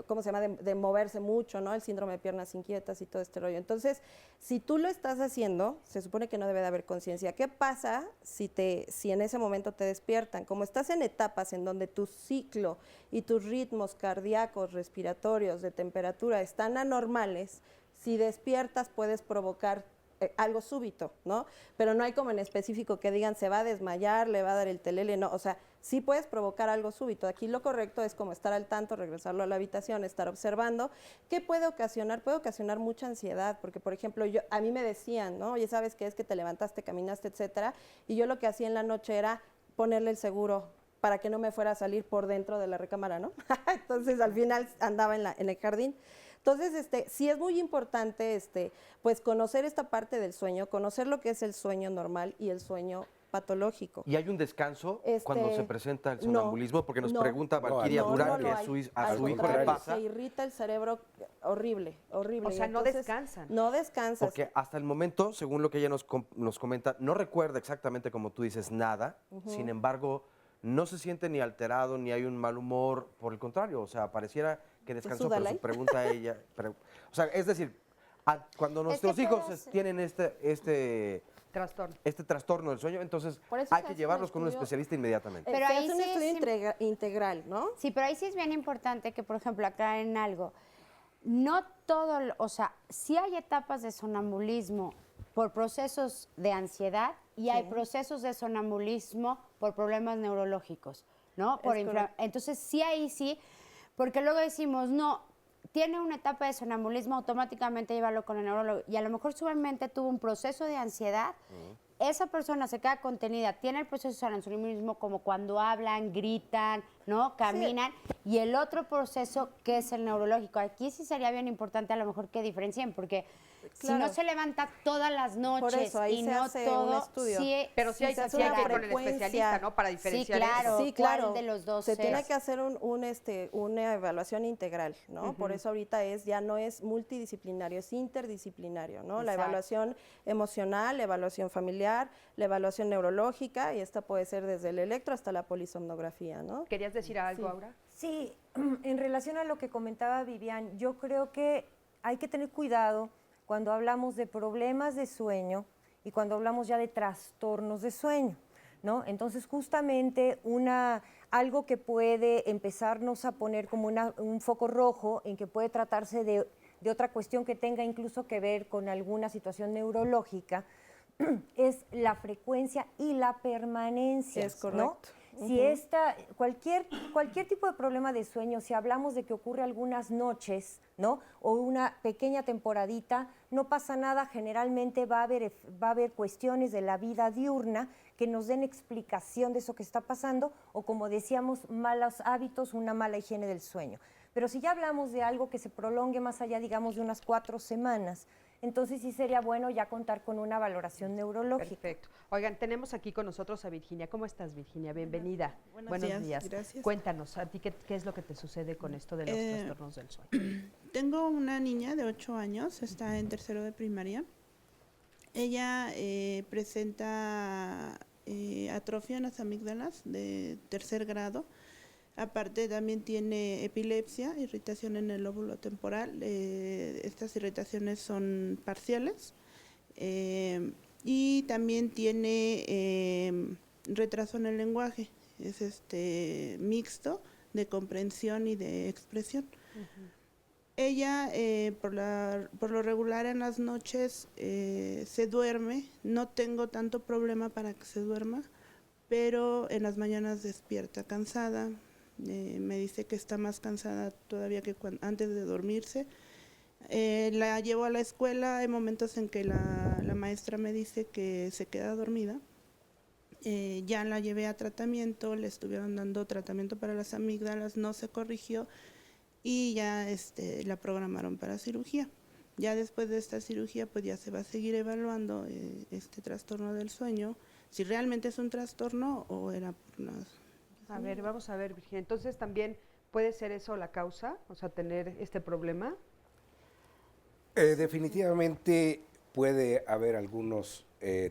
¿cómo se llama? De moverse mucho, ¿no? El síndrome de piernas inquietas y todo este rollo. Entonces, si tú lo estás haciendo, se supone que no debe de haber conciencia. ¿Qué pasa si en ese momento te despiertan? Como estás en etapas en donde tu ciclo y tus ritmos cardíacos, respiratorios, de temperatura están anormales, si despiertas puedes provocar algo súbito, ¿no? Pero no hay como en específico que digan se va a desmayar, le va a dar el telele, no, o sea, sí puedes provocar algo súbito. Aquí lo correcto es como estar al tanto, regresarlo a la habitación, estar observando. ¿Qué puede ocasionar? Puede ocasionar mucha ansiedad, porque por ejemplo, a mí me decían, ¿no? Oye, ¿sabes qué es que te levantaste, caminaste, etcétera? Y yo lo que hacía en la noche era ponerle el seguro para que no me fuera a salir por dentro de la recámara, ¿no? Entonces, al final andaba en el jardín. Entonces, sí es muy importante, pues conocer esta parte del sueño, conocer lo que es el sueño normal y el sueño patológico. ¿Y hay un descanso cuando se presenta el sonambulismo? Porque nos pregunta Valquiria Durán que a su hijo le pasa. Se irrita el cerebro horrible, horrible. O sea, no descansan. No descansas. Porque hasta el momento, según lo que ella nos comenta, no recuerda exactamente, como tú dices, nada. Sin embargo, no se siente ni alterado, ni hay un mal humor. Por el contrario, o sea, pareciera que descansó, pero su pregunta a ella. O sea, es decir, cuando nuestros hijos tienen este trastorno del sueño, entonces hay que llevarlos con un especialista inmediatamente. Pero ahí es un estudio integral, ¿no? Sí, pero ahí sí es bien importante que, por ejemplo, aclaren algo. No todo, o sea, sí hay etapas de sonambulismo por procesos de ansiedad y hay procesos de sonambulismo por problemas neurológicos, ¿no? Entonces, sí, ahí sí, porque luego decimos, no, tiene una etapa de sonambulismo, automáticamente llévalo con el neurólogo. Y a lo mejor su mente tuvo un proceso de ansiedad, esa persona se queda contenida, tiene el proceso de sonambulismo como cuando hablan, gritan, ¿no? Caminan. Sí. Y el otro proceso que es el neurológico. Aquí sí sería bien importante a lo mejor que diferencien, porque si no se levanta todas las noches por eso, ahí y se no hace todo, un estudio. Pero sí hay que ir con el especialista, ¿no? Para diferenciar eso. Sí, claro. ¿Cuál de los dos se tiene que hacer una evaluación integral, ¿no? Por eso ahorita ya no es multidisciplinario, es interdisciplinario, ¿no? La evaluación emocional, la evaluación familiar, la evaluación neurológica, y esta puede ser desde el electro hasta la polisomnografía, ¿no? ¿Querías decir algo, Aura? Sí, en relación a lo que comentaba Vivian, yo creo que hay que tener cuidado cuando hablamos de problemas de sueño y cuando hablamos ya de trastornos de sueño, ¿no? Entonces, justamente algo que puede empezarnos a poner como un foco rojo en que puede tratarse de otra cuestión que tenga incluso que ver con alguna situación neurológica es la frecuencia y la permanencia, es correcto. ¿no? Si cualquier tipo de problema de sueño, si hablamos de que ocurre algunas noches, ¿no? O una pequeña temporadita, no pasa nada, generalmente va a haber cuestiones de la vida diurna que nos den explicación de eso que está pasando, o como decíamos, malos hábitos, una mala higiene del sueño. Pero si ya hablamos de algo que se prolongue más allá, digamos, de unas 4 semanas, entonces sí sería bueno ya contar con una valoración neurológica. Perfecto. Oigan, tenemos aquí con nosotros a Virginia. ¿Cómo estás, Virginia? Bienvenida. Buenos días. Gracias. Cuéntanos, ¿a ti qué es lo que te sucede con esto de los trastornos del sueño? Tengo una niña de 8 años, está en tercero de primaria. Ella presenta atrofia en las amígdalas de 3er grado. Aparte también tiene epilepsia, irritación en el lóbulo temporal. Estas irritaciones son parciales. Y también tiene retraso en el lenguaje. Es mixto de comprensión y de expresión. Ella, por lo regular en las noches se duerme. No tengo tanto problema para que se duerma, pero en las mañanas despierta cansada. Me dice que está más cansada todavía que antes de dormirse. La llevo a la escuela, hay momentos en que la maestra me dice que se queda dormida. Ya la llevé a tratamiento, le estuvieron dando tratamiento para las amígdalas, no se corrigió y ya la programaron para cirugía. Ya después de esta cirugía pues ya se va a seguir evaluando este trastorno del sueño, si realmente es un trastorno o era por unas... A ver, vamos a ver, Virginia. Entonces, ¿también puede ser eso la causa? O sea, tener este problema. Definitivamente puede haber algunos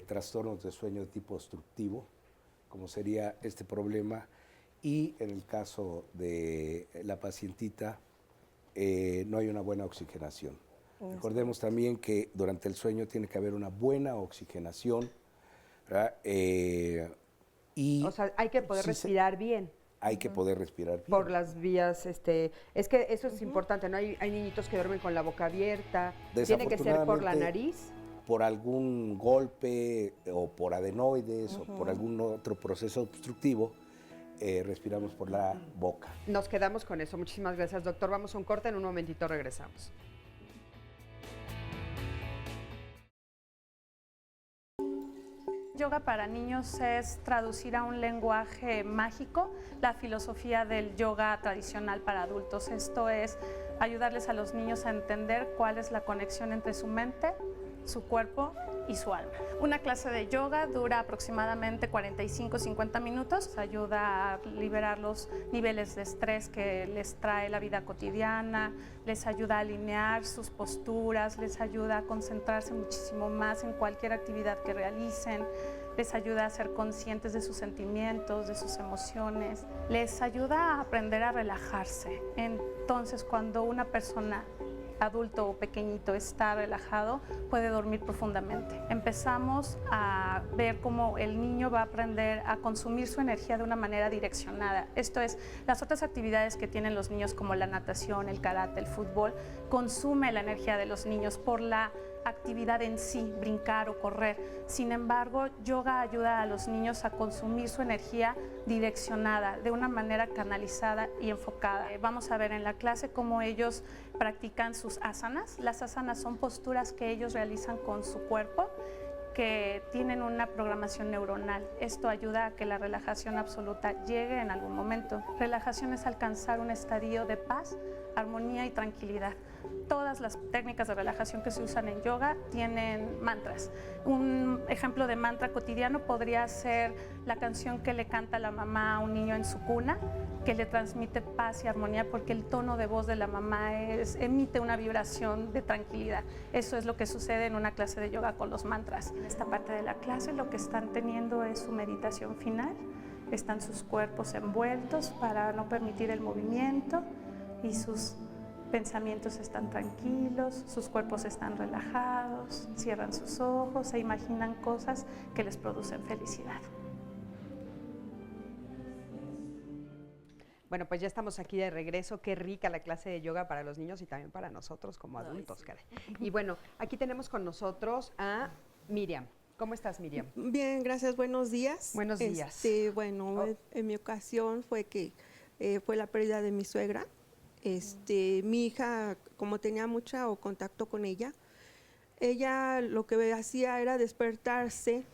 trastornos de sueño de tipo obstructivo, como sería este problema, y en el caso de la pacientita no hay una buena oxigenación. Recordemos también que durante el sueño tiene que haber una buena oxigenación, ¿verdad? O sea, hay que poder respirar bien. Hay que poder respirar bien. Por las vías, es que eso es importante, ¿no? Hay niñitos que duermen con la boca abierta. ¿Tiene que ser por la nariz? Por algún golpe o por adenoides o por algún otro proceso obstructivo, respiramos por la boca. Nos quedamos con eso. Muchísimas gracias, doctor. Vamos a un corte, en un momentito regresamos. Yoga para niños es traducir a un lenguaje mágico la filosofía del yoga tradicional para adultos. Esto es ayudarles a los niños a entender cuál es la conexión entre su mente, su cuerpo y su alma. Una clase de yoga dura aproximadamente 45-50 minutos. Ayuda a liberar los niveles de estrés que les trae la vida cotidiana, les ayuda a alinear sus posturas, les ayuda a concentrarse muchísimo más en cualquier actividad que realicen, les ayuda a ser conscientes de sus sentimientos, de sus emociones, les ayuda a aprender a relajarse. Entonces, cuando una persona adulto o pequeñito está relajado, puede dormir profundamente. Empezamos a ver cómo el niño va a aprender a consumir su energía de una manera direccionada. Esto es, las otras actividades que tienen los niños como la natación, el karate, el fútbol, consume la energía de los niños por la actividad en sí, brincar o correr. Sin embargo, yoga ayuda a los niños a consumir su energía direccionada, de una manera canalizada y enfocada. Vamos a ver en la clase cómo ellos practican sus asanas. Las asanas son posturas que ellos realizan con su cuerpo, que tienen una programación neuronal. Esto ayuda a que la relajación absoluta llegue en algún momento. Relajación es alcanzar un estadio de paz, armonía y tranquilidad. Todas las técnicas de relajación que se usan en yoga tienen mantras. Un ejemplo de mantra cotidiano podría ser la canción que le canta la mamá a un niño en su cuna, que le transmite paz y armonía porque el tono de voz de la mamá emite una vibración de tranquilidad. Eso es lo que sucede en una clase de yoga con los mantras. En esta parte de la clase lo que están teniendo es su meditación final. Están sus cuerpos envueltos para no permitir el movimiento y sus pensamientos están tranquilos, sus cuerpos están relajados, cierran sus ojos e imaginan cosas que les producen felicidad. Bueno, pues ya estamos aquí de regreso. Qué rica la clase de yoga para los niños y también para nosotros como adultos, caray. Y bueno, aquí tenemos con nosotros a Miriam. ¿Cómo estás, Miriam? Bien, gracias, buenos días. Buenos días. Bueno, en mi ocasión fue que fue la pérdida de mi suegra. Mi hija, como tenía mucho contacto con ella lo que hacía era despertarse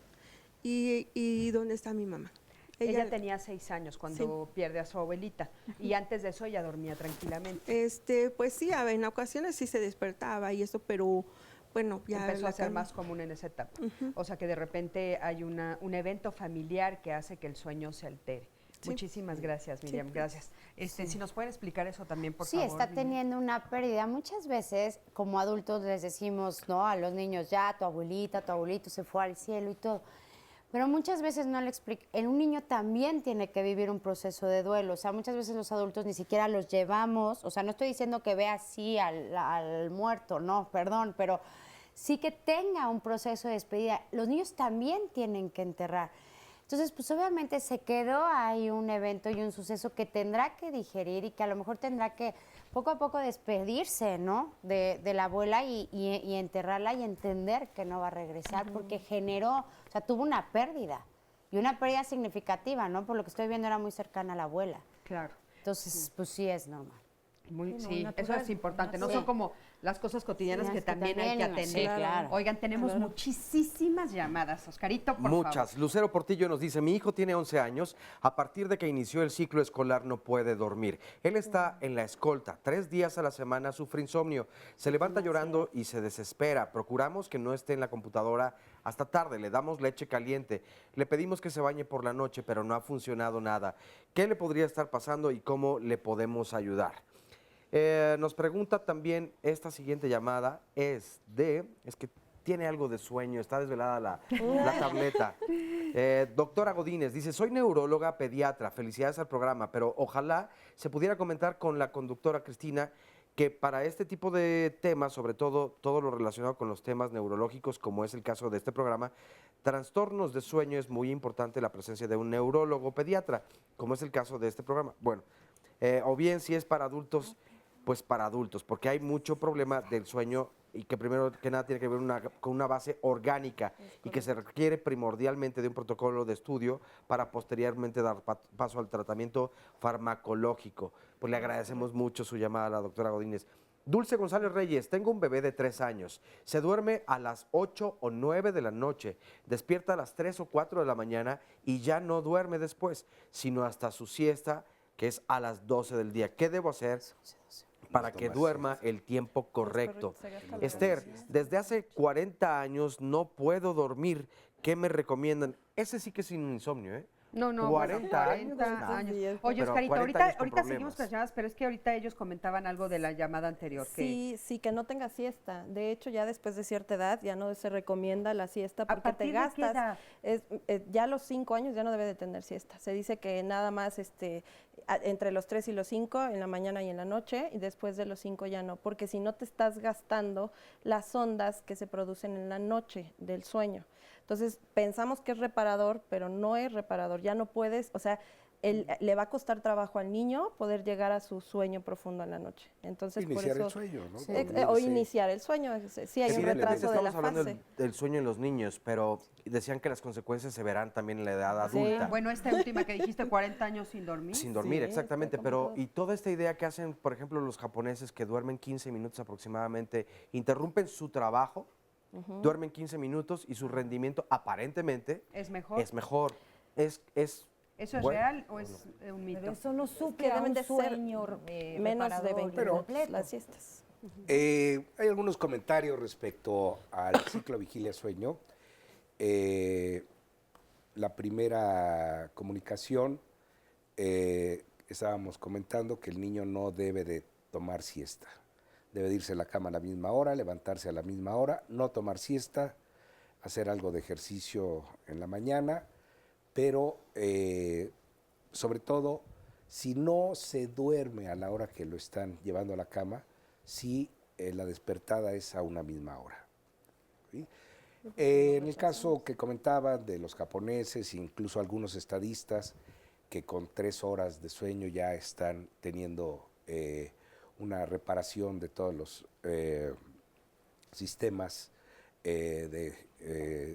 y ¿dónde está mi mamá? Ella tenía 6 años cuando pierde a su abuelita y antes de eso ella dormía tranquilamente. Pues sí, en ocasiones sí se despertaba y eso, pero bueno, ya empezó a ser más común en esa etapa. O sea que de repente hay un evento familiar que hace que el sueño se altere. Sí. Muchísimas gracias, Miriam, gracias. Si nos pueden explicar eso también, por favor. Sí, está teniendo una pérdida. Muchas veces, como adultos, les decimos, ¿no? A los niños, ya, tu abuelita, tu abuelito se fue al cielo y todo. Pero muchas veces no le explica. Un niño también tiene que vivir un proceso de duelo. O sea, muchas veces los adultos ni siquiera los llevamos. O sea, no estoy diciendo que vea así al muerto, no, perdón, pero sí que tenga un proceso de despedida. Los niños también tienen que enterrar. Entonces, pues obviamente se quedó ahí un evento y un suceso que tendrá que digerir y que a lo mejor tendrá que poco a poco despedirse, ¿no? De la abuela y enterrarla y entender que no va a regresar porque generó, o sea, tuvo una pérdida y una pérdida significativa, ¿no? Por lo que estoy viendo era muy cercana a la abuela. Claro. Entonces, pues sí es normal. Sí, eso es importante, no son como las cosas cotidianas que también hay que atender. Sí, claro. Oigan, tenemos muchísimas llamadas. Oscarito, por favor. Muchas. Lucero Portillo nos dice, mi hijo tiene 11 años, a partir de que inició el ciclo escolar no puede dormir. Él está en la escolta, 3 días a la semana sufre insomnio, se levanta llorando y se desespera. Procuramos que no esté en la computadora hasta tarde, le damos leche caliente, le pedimos que se bañe por la noche, pero no ha funcionado nada. ¿Qué le podría estar pasando y cómo le podemos ayudar? Nos pregunta también, esta siguiente llamada es que tiene algo de sueño, está desvelada la tableta. Doctora Godínez dice, soy neuróloga pediatra, felicidades al programa, pero ojalá se pudiera comentar con la conductora Cristina que para este tipo de temas, sobre todo lo relacionado con los temas neurológicos, como es el caso de este programa, trastornos de sueño es muy importante la presencia de un neurólogo pediatra, como es el caso de este programa. Bueno, o bien si es para adultos, pues para adultos, porque hay mucho problema del sueño y que primero que nada tiene que ver con una base orgánica y que se requiere primordialmente de un protocolo de estudio para posteriormente dar paso al tratamiento farmacológico. Pues le agradecemos mucho su llamada a la doctora Godínez. Dulce González Reyes, tengo un bebé de 3 años, se duerme a las 8 o 9 de la noche, despierta a las 3 o 4 de la mañana y ya no duerme después, sino hasta su siesta, que es a las 12 del día. ¿Qué debo hacer para que duerma el tiempo correcto? Esther, desde hace 40 años no puedo dormir. ¿Qué me recomiendan? Ese sí que es un insomnio, ¿eh? No, 40 años. Oye, Oscarito, ahorita seguimos con las llamadas, pero es que ahorita ellos comentaban algo de la llamada anterior. Sí, que no tenga siesta. De hecho, ya después de cierta edad ya no se recomienda la siesta porque te gastas. Ya a los 5 años ya no debe de tener siesta. Se dice que nada más entre los 3 y los 5, en la mañana y en la noche, y después de los 5 ya no, porque si no te estás gastando las ondas que se producen en la noche del sueño. Entonces, pensamos que es reparador, pero no es reparador. Ya no puedes, o sea, le va a costar trabajo al niño poder llegar a su sueño profundo en la noche. Entonces, iniciar por eso, el sueño, ¿no? Sí. O iniciar el sueño. Sí, hay un retraso de la fase. Estamos hablando del sueño en los niños, pero decían que las consecuencias se verán también en la edad adulta. Bueno, esta última que dijiste, 40 años sin dormir. Sin dormir, exactamente. Pero, y toda esta idea que hacen, por ejemplo, los japoneses que duermen 15 minutos aproximadamente, interrumpen su trabajo, duermen 15 minutos y su rendimiento aparentemente es mejor. ¿Eso es real o es un mito? Pero eso no suple a un sueño menos de 20 minutos las siestas. Hay algunos comentarios respecto al ciclo vigilia-sueño. La primera comunicación, estábamos comentando que el niño no debe de tomar siesta. Debe de irse a la cama a la misma hora, levantarse a la misma hora, no tomar siesta, hacer algo de ejercicio en la mañana, pero sobre todo, si no se duerme a la hora que lo están llevando a la cama, sí la despertada es a una misma hora. ¿Sí? En el caso que comentaban de los japoneses, incluso algunos estadistas que con 3 horas de sueño ya están teniendo una reparación de todos los sistemas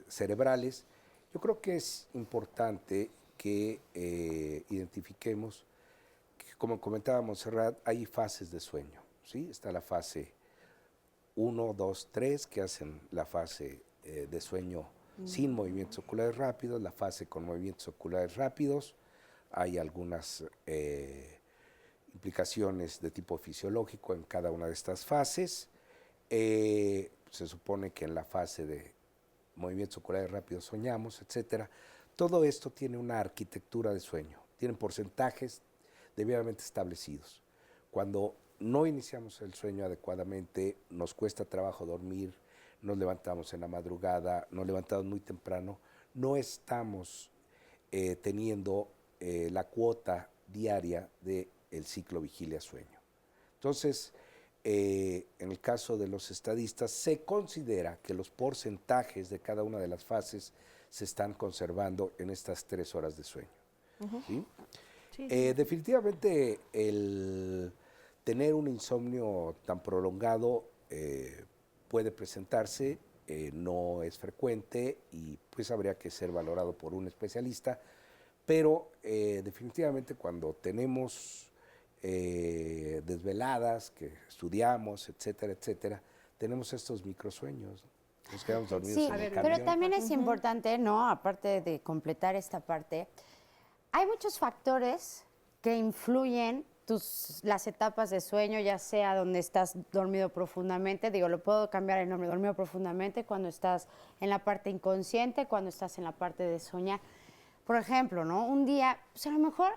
cerebrales, yo creo que es importante que identifiquemos que, como comentaba Montserrat, hay fases de sueño, ¿sí? Está la fase 1, 2, 3, que hacen la fase de sueño sin movimientos oculares rápidos, la fase con movimientos oculares rápidos. Hay algunas implicaciones de tipo fisiológico en cada una de estas fases. Se supone que en la fase de movimientos oculares rápidos soñamos, etcétera. Todo esto tiene una arquitectura de sueño, tienen porcentajes debidamente establecidos. Cuando no iniciamos el sueño adecuadamente, nos cuesta trabajo dormir, nos levantamos en la madrugada, nos levantamos muy temprano, no estamos teniendo la cuota diaria del ciclo vigilia-sueño. Entonces, en el caso de los estadistas, se considera que los porcentajes de cada una de las fases se están conservando en estas 3 horas de sueño. ¿Sí? Sí. Definitivamente, el tener un insomnio tan prolongado puede presentarse, no es frecuente y pues habría que ser valorado por un especialista, pero definitivamente cuando tenemos desveladas, que estudiamos, etcétera, etcétera, tenemos estos microsueños. Nos quedamos dormidos Sí, en el pero camión. también es importante, ¿no? Aparte de completar esta parte, hay muchos factores que influyen las etapas de sueño, ya sea donde estás dormido profundamente, digo, lo puedo cambiar el nombre, dormido profundamente, cuando estás en la parte inconsciente, cuando estás en la parte de soñar. Por ejemplo, ¿no? Un día, pues a lo mejor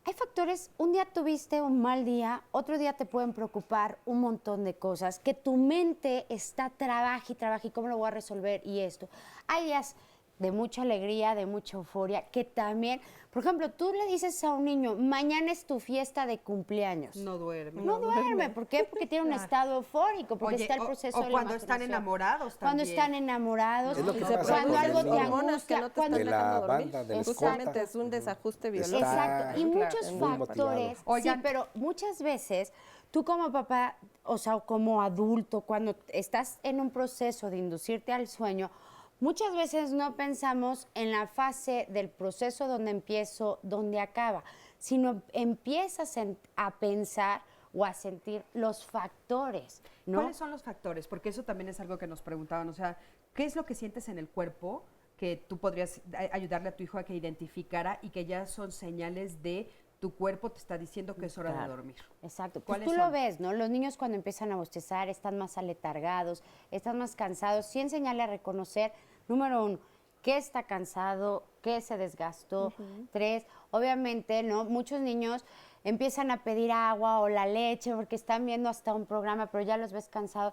hay factores, un día tuviste un mal día, otro día te pueden preocupar un montón de cosas, que tu mente está trabaja y cómo lo voy a resolver y esto. Hay días de mucha alegría, de mucha euforia, que también, por ejemplo, tú le dices a un niño, mañana es tu fiesta de cumpleaños. No duerme. No duerme, ¿por qué? Porque tiene un estado eufórico, porque Oye, está el proceso de la cuando están maturación. enamorados Cuando también. están enamorados, Es lo que pasa cuando con algo el te niño. angustia, que no te cuando de la banda, de la Justamente escolta. es un desajuste Está- biológico. Exacto, y muchos muy factores. motivado. Oigan, sí, pero muchas veces tú como papá, o sea, como adulto, cuando estás en un proceso de inducirte al sueño, muchas veces no pensamos en la fase del proceso donde empiezo, donde acaba, sino empiezas a pensar o a sentir los factores, ¿no? ¿Cuáles son los factores? Porque eso también es algo que nos preguntaban. O sea, ¿qué es lo que sientes en el cuerpo que tú podrías ayudarle a tu hijo a que identificara y que ya son señales de tu cuerpo te está diciendo que es hora de dormir? Exacto. Pues ¿Cuáles tú son? lo ves, ¿no? Los niños cuando empiezan a bostezar están más aletargados, están más cansados. Sí enseñarle a reconocer, número 1, qué está cansado, qué se desgastó. 3, obviamente, ¿no? Muchos niños empiezan a pedir agua o la leche porque están viendo hasta un programa, pero ya los ves cansados.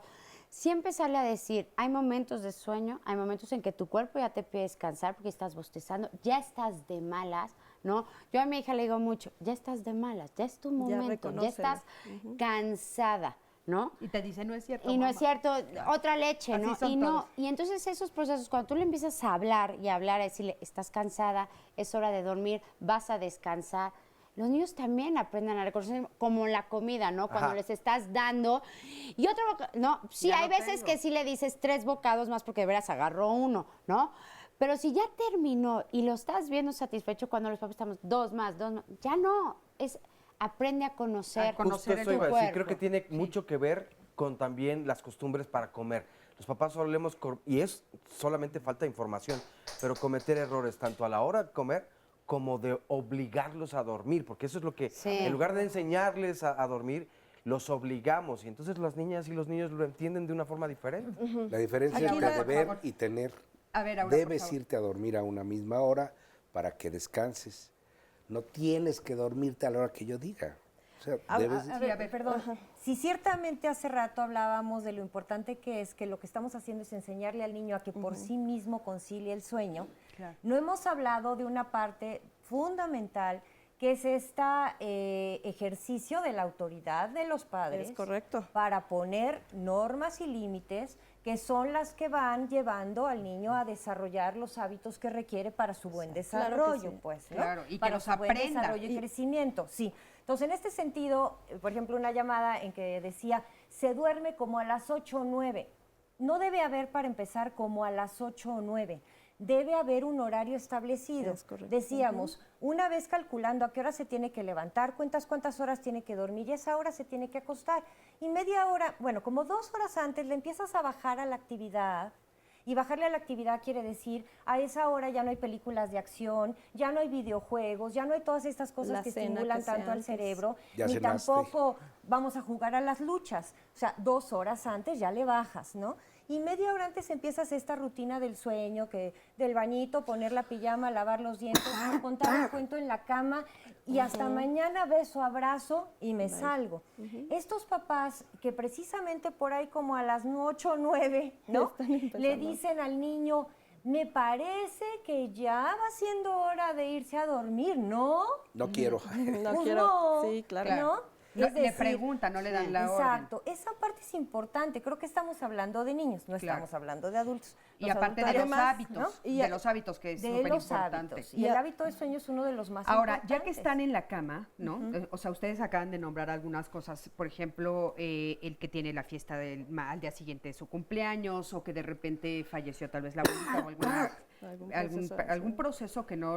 Sí empezarle a decir, hay momentos de sueño, hay momentos en que tu cuerpo ya te pide descansar porque estás bostezando, ya estás de malas, ¿no? Yo a mi hija le digo mucho, ya estás de malas, ya es tu momento, ya reconócelo. estás cansada, ¿no? Y te dice, no es cierto, Y no es mamá. cierto, otra leche, Así ¿no? son Y no, todos. y entonces esos procesos, cuando tú le empiezas a hablar y a hablar, a decirle, estás cansada, es hora de dormir, vas a descansar. Los niños también aprenden a reconocer como la comida, ¿no? Cuando Ajá. les estás dando. Y otro no, sí, Ya hay lo veces tengo. que sí le dices 3 bocados más porque de veras agarró uno, ¿no? Pero si ya terminó y lo estás viendo satisfecho cuando los papás estamos 2 más, ya no, es aprende a conocer, Justo eso tu iba a decir, cuerpo. creo que tiene mucho que ver con también las costumbres para comer. Los papás solemos, y es solamente falta de información, pero cometer errores tanto a la hora de comer como de obligarlos a dormir, porque eso es lo que, en lugar de enseñarles a dormir, los obligamos, y entonces las niñas y los niños lo entienden de una forma diferente. La diferencia Aquí entre la- deber y tener. A ver, Aura, por Debes favor. irte a dormir a una misma hora para que descanses. No tienes que dormirte a la hora que yo diga. O sea, debes... Sí, a ver. Perdón. Si ciertamente hace rato hablábamos de lo importante que es que lo que estamos haciendo es enseñarle al niño a que por sí mismo concilie el sueño, Claro. no hemos hablado de una parte fundamental que es este ejercicio de la autoridad de los padres. Es correcto. Para poner normas y límites que son las que van llevando al niño a desarrollar los hábitos que requiere para su buen Claro que desarrollo, sí. pues, ¿no? Claro, y que para los su buen aprenda. desarrollo y crecimiento, sí. Entonces, en este sentido, por ejemplo, una llamada en que decía, se duerme como a las 8 o 9. no debe haber para empezar como a las 8 o 9. Debe haber un horario establecido. Es correcto. Decíamos, una vez calculando a qué hora se tiene que levantar, cuentas cuántas horas tiene que dormir y esa hora se tiene que acostar. Y media hora, bueno, como 2 horas antes le empiezas a bajar a la actividad. Y bajarle a la actividad quiere decir, a esa hora ya no hay películas de acción, ya no hay videojuegos, ya no hay todas estas cosas La que cena estimulan que sea tanto al antes. cerebro, Ya ni cenaste. tampoco vamos a jugar a las luchas. O sea, 2 horas antes ya le bajas, ¿no? Y media hora antes empiezas esta rutina del sueño, que del bañito, poner la pijama, lavar los dientes, contar un cuento en la cama y hasta mañana beso, abrazo y me salgo. Estos papás que precisamente por ahí como a las 8 o 9, ¿no? Están empezando. Le dicen al niño, me parece que ya va siendo hora de irse a dormir, ¿no? No quiero. No Pues quiero. no, Sí, claro. ¿no? No, Es le decir, preguntan, no le dan la orden. Exacto, esa parte es importante. Creo que estamos hablando de niños, no Claro. estamos hablando de adultos. Y Los aparte de adultos, los además, hábitos, ¿no? de los hábitos que es de súper los importante. hábitos. Y el hábito de sueño es uno de los más Ahora, importantes. ya que están en la cama, ¿no? O sea, ustedes acaban de nombrar algunas cosas, por ejemplo, el que tiene la fiesta al día siguiente de su cumpleaños, o que de repente falleció tal vez la abuelita o algún proceso que no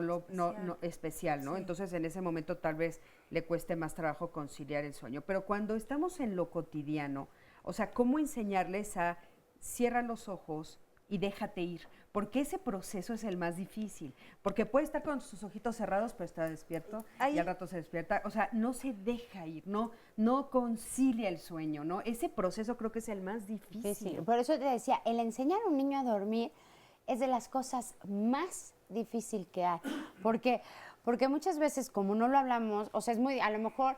especial, ¿no? Sí. Entonces, en ese momento tal vez le cueste más trabajo conciliar el sueño. Pero cuando estamos en lo cotidiano, o sea, ¿cómo enseñarles a cierra los ojos y déjate ir? Porque ese proceso es el más difícil. Porque puede estar con sus ojitos cerrados, pero está despierto y al rato se despierta. O sea, no se deja ir, no concilia el sueño, ¿no? Ese proceso creo que es el más difícil. Por eso te decía, el enseñar a un niño a dormir es de las cosas más difícil que hay. Porque muchas veces, como no lo hablamos, o sea, es muy, a lo mejor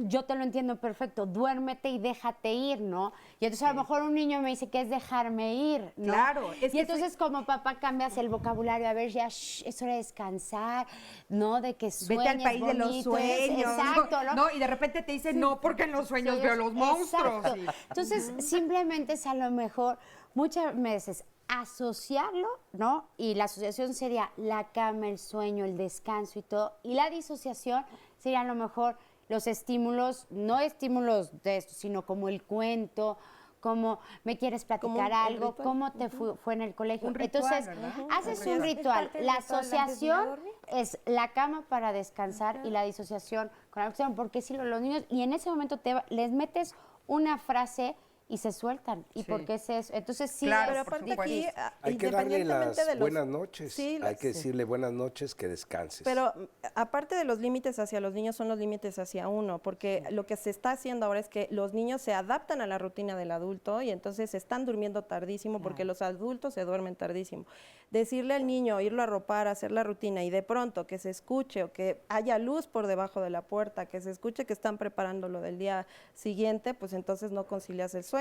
yo te lo entiendo perfecto, duérmete y déjate ir, ¿no? Y entonces a lo mejor un niño me dice que es dejarme ir, ¿no? Claro. Y entonces como papá cambias el vocabulario, a ver, ya es hora de descansar, ¿no? De que sueñes Vete al país de los bonito, sueños. exacto, ¿no? No, y de repente te dicen, no, porque en los sueños veo los monstruos. Exacto. Sí. Entonces, simplemente es a lo mejor muchas veces asociarlo, ¿no? Y la asociación sería la cama, el sueño, el descanso y todo. Y la disociación sería a lo mejor los estímulos, no estímulos de esto, sino como el cuento, como me quieres platicar algo, cómo te fue en el colegio. Un ritual, entonces, ¿verdad? haces Un un ritual. ritual. La asociación es la cama para descansar y la disociación con la acción, porque si los niños, y en ese momento les metes una frase y se sueltan. ¿Y por qué es eso? Entonces sí, Claro, Pero por aparte supuesto. aquí, Hay que darle las independientemente de los- buenas noches. Sí, Hay que sí. decirle buenas noches, que descanses. Pero aparte de los límites hacia los niños, son los límites hacia uno, porque lo que se está haciendo ahora es que los niños se adaptan a la rutina del adulto y entonces están durmiendo tardísimo porque los adultos se duermen tardísimo. Decirle al niño, irlo a arropar, hacer la rutina y de pronto que se escuche o que haya luz por debajo de la puerta, que se escuche que están preparando lo del día siguiente, pues entonces no concilias el sueño.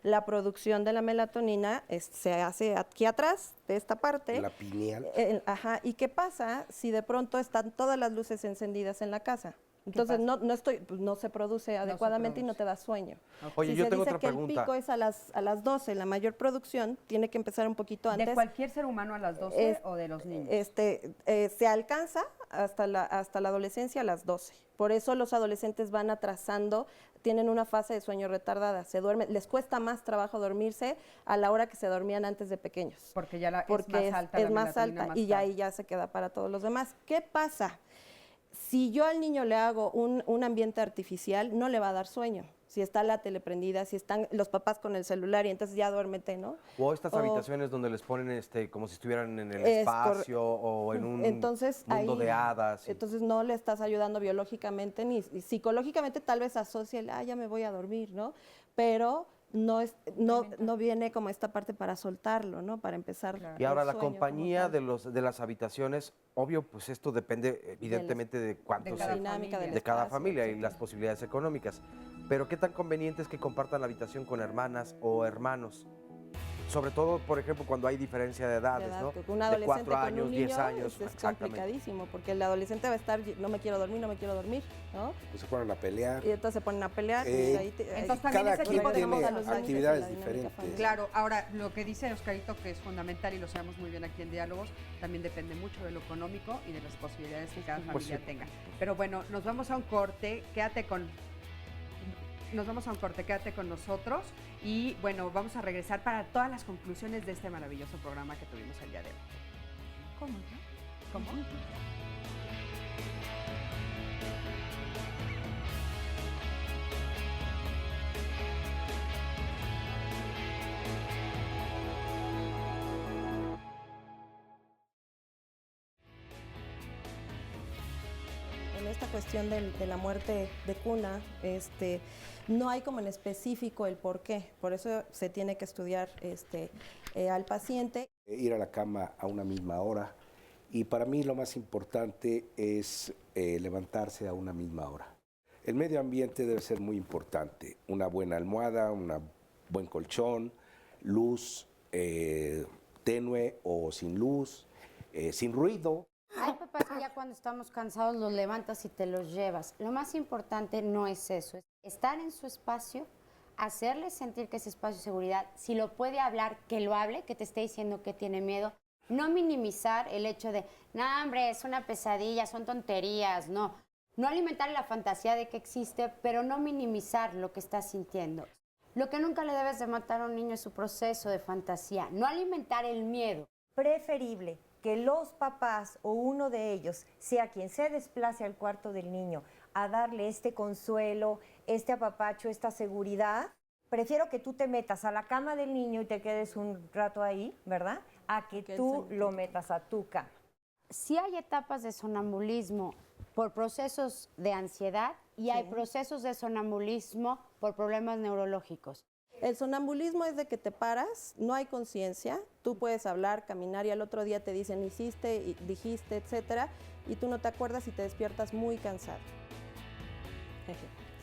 La producción de la melatonina se hace aquí atrás de esta parte. La pineal. ¿Y qué pasa si de pronto están todas las luces encendidas en la casa? Entonces no se produce adecuadamente y no te da sueño. Oye, Si yo se tengo dice otra que pregunta. el pico es a las 12, la mayor producción tiene que empezar un poquito antes. ¿De cualquier ser humano a las 12 o de los niños? Se alcanza hasta la adolescencia a las 12. Por eso los adolescentes van atrasando, tienen una fase de sueño retardada, se duermen, les cuesta más trabajo dormirse a la hora que se dormían antes de pequeños. Porque ya Porque es más alta. es la más melatonina alta más y ya tarde. ahí ya se queda para todos los demás. ¿Qué pasa? Si yo al niño le hago un ambiente artificial, no le va a dar sueño. Si está la tele prendida, si están los papás con el celular y entonces ya duérmete, ¿no? O estas habitaciones donde les ponen como si estuvieran en el Es espacio o en un Entonces, mundo ahí- de hadas. Entonces no le estás ayudando biológicamente ni psicológicamente, tal vez asocia ya me voy a dormir, ¿no? Pero no viene como esta parte para soltarlo, ¿no? Para empezar. Y ahora el la sueño como compañía tal. de las habitaciones, obvio, pues esto depende evidentemente de cuántos de cada dinámica del de cada espacio, familia y etcétera. las posibilidades económicas. Pero qué tan conveniente es que compartan la habitación con hermanas o hermanos. Sobre todo, por ejemplo, cuando hay diferencia de edades, De edad, ¿no? que un De adolescente 4 con años, un 10 niño años. es exactamente. complicadísimo, porque el adolescente va a estar, no me quiero dormir, ¿no? Pues se ponen a pelear. Y entonces se ponen a pelear. Eh, y ahí Entonces también Cada ese quien tipo de tiene cosas los límites actividades en la dinámica diferentes. familiar. Claro, ahora lo que dice Oscarito, que es fundamental y lo sabemos muy bien aquí en Diálogos, también depende mucho de lo económico y de las posibilidades que cada Pues familia sí. tenga. Pero bueno, nos vamos a un corte, quédate con nos vamos a un corte, quédate con nosotros y bueno, vamos a regresar para todas las conclusiones de este maravilloso programa que tuvimos el día de hoy. ¿Cómo? ¿Cómo? En esta cuestión de la muerte de cuna, no hay como en específico el por qué, por eso se tiene que estudiar al paciente. Ir a la cama a una misma hora y para mí lo más importante es levantarse a una misma hora. El medio ambiente debe ser muy importante, una buena almohada, un buen colchón, luz tenue o sin luz, sin ruido. Hay papás que ya cuando estamos cansados los levantas y te los llevas. Lo más importante no es eso, es estar en su espacio, hacerle sentir que ese espacio es seguridad. Si lo puede hablar, que lo hable, que te esté diciendo que tiene miedo. No minimizar el hecho de, no, hombre, es una pesadilla, son tonterías, no. No alimentar la fantasía de que existe, pero no minimizar lo que está sintiendo. Lo que nunca le debes de matar a un niño es su proceso de fantasía, no alimentar el miedo. Preferible que los papás o uno de ellos sea quien se desplace al cuarto del niño a darle este consuelo, este apapacho, esta seguridad. Prefiero que tú te metas a la cama del niño y te quedes un rato ahí, ¿verdad? A que tú lo metas a tu cama. Sí hay etapas de sonambulismo por procesos de ansiedad y hay procesos de sonambulismo por problemas neurológicos. El sonambulismo es de que te paras, no hay conciencia, tú puedes hablar, caminar y al otro día te dicen hiciste, dijiste, etcétera, y tú no te acuerdas y te despiertas muy cansado.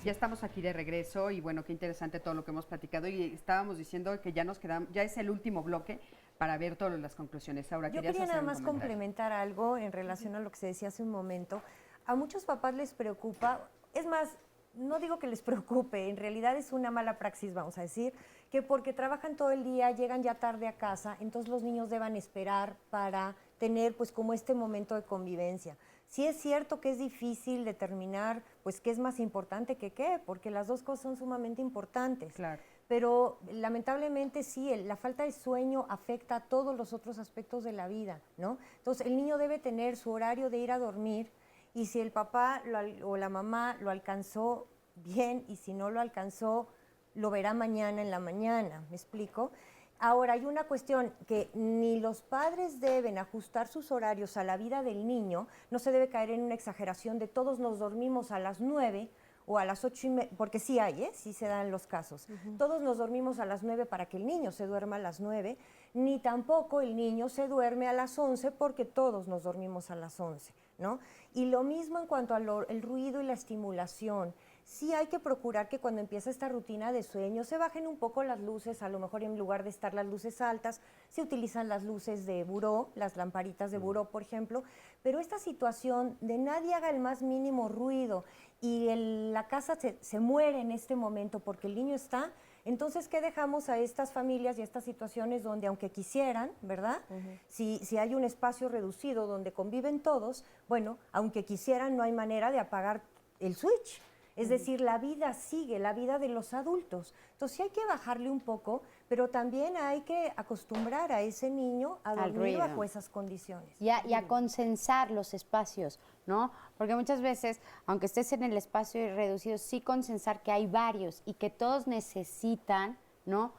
Ya estamos aquí de regreso y bueno, qué interesante todo lo que hemos platicado y estábamos diciendo que ya nos quedamos, ya es el último bloque para ver todas las conclusiones. Ahora, yo quería nada más complementar algo en relación a lo que se decía hace un momento. A muchos papás les preocupa, es más, no digo que les preocupe, en realidad es una mala praxis, vamos a decir, que porque trabajan todo el día, llegan ya tarde a casa, entonces los niños deban esperar para tener pues como este momento de convivencia. Sí es cierto que es difícil determinar pues qué es más importante que qué, porque las dos cosas son sumamente importantes. Claro. Pero lamentablemente sí, la falta de sueño afecta a todos los otros aspectos de la vida, ¿no? Entonces el niño debe tener su horario de ir a dormir y si el papá o la mamá lo alcanzó bien y si no lo alcanzó, lo verá mañana en la mañana, ¿me explico? Ahora, hay una cuestión que ni los padres deben ajustar sus horarios a la vida del niño, no se debe caer en una exageración de todos nos dormimos a las 9 o a las 8:30, porque sí hay, sí se dan los casos. Todos nos dormimos a las 9 para que el niño se duerma a las 9, ni tampoco el niño se duerme a las 11 porque todos nos dormimos a las 11, ¿no? Y lo mismo en cuanto al ruido y la estimulación. Sí hay que procurar que cuando empieza esta rutina de sueño se bajen un poco las luces, a lo mejor en lugar de estar las luces altas, se utilizan las luces de buró, las lamparitas de buró, por ejemplo, pero esta situación de nadie haga el más mínimo ruido y la casa se muere en este momento porque el niño está, entonces, ¿qué dejamos a estas familias y a estas situaciones donde aunque quisieran, ¿verdad? Si hay un espacio reducido donde conviven todos, bueno, aunque quisieran no hay manera de apagar el switch. Es decir, la vida sigue, la vida de los adultos. Entonces sí hay que bajarle un poco, pero también hay que acostumbrar a ese niño a dormir bajo esas condiciones. Y a consensar los espacios, ¿no? Porque muchas veces, aunque estés en el espacio reducido, sí consensar que hay varios y que todos necesitan, ¿no?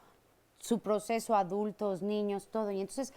Su proceso, adultos, niños, todo. Y entonces,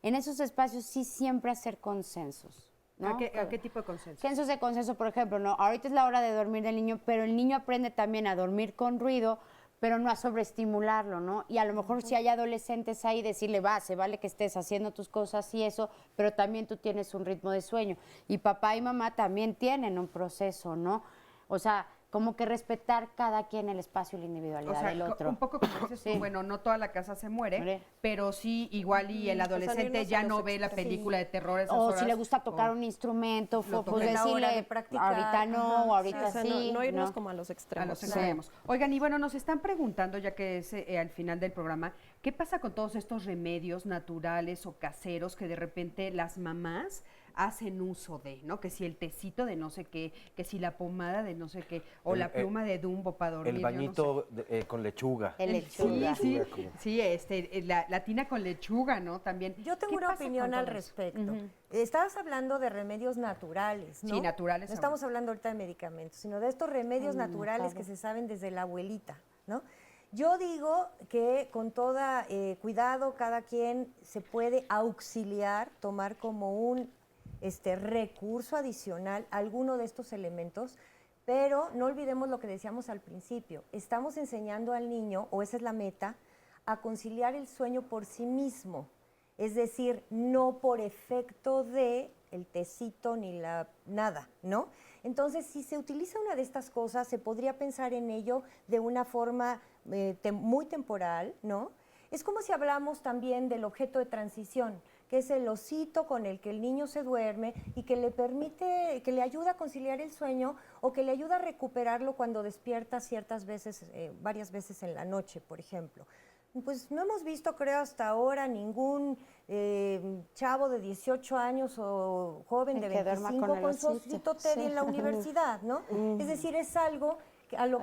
en esos espacios sí siempre hacer consensos. ¿No? ¿A qué tipo de consenso? Censos de consenso, por ejemplo, ¿no? Ahorita es la hora de dormir del niño, pero el niño aprende también a dormir con ruido, pero no a sobreestimularlo, ¿no? Y a lo mejor si hay adolescentes ahí, decirle, se vale que estés haciendo tus cosas y eso, pero también tú tienes un ritmo de sueño. Y papá y mamá también tienen un proceso, ¿no? O sea, como que respetar cada quien el espacio y la individualidad del otro. Un poco como dices tú, bueno, no toda la casa se muere, pero sí igual y el adolescente ya no ve la película de terror esas horas. O si le gusta tocar un instrumento, pues decirle, ahorita no, ahorita sí. No irnos como a los extremos. A los extremos. Oigan, y bueno, nos están preguntando, ya que es al final del programa, ¿qué pasa con todos estos remedios naturales o caseros que de repente las mamás hacen uso de, ¿no? Que si el tecito de no sé qué, que si la pomada de no sé qué, o la pluma de Dumbo para dormir. El bañito con lechuga. Sí, la tina con lechuga, ¿no? También. Yo tengo una opinión al respecto. Estabas hablando de remedios naturales, ¿no? Sí, naturales. No estamos hablando ahorita de medicamentos, sino de estos remedios naturales que se saben desde la abuelita, ¿no? Yo digo que con todo cuidado cada quien se puede auxiliar, tomar como un recurso adicional alguno de estos elementos, pero no olvidemos lo que decíamos al principio. Estamos enseñando al niño, o esa es la meta, a conciliar el sueño por sí mismo. Es decir, no por efecto de el tecito ni nada, ¿no? Entonces, si se utiliza una de estas cosas, se podría pensar en ello de una forma muy temporal, ¿no? Es como si hablamos también del objeto de transición, que es el osito con el que el niño se duerme y que le permite, que le ayuda a conciliar el sueño o que le ayuda a recuperarlo cuando despierta ciertas veces, varias veces en la noche, por ejemplo. Pues no hemos visto, creo, hasta ahora ningún chavo de 18 años o joven de 25 con su osito Teddy en la universidad, ¿no? Es decir, es algo a lo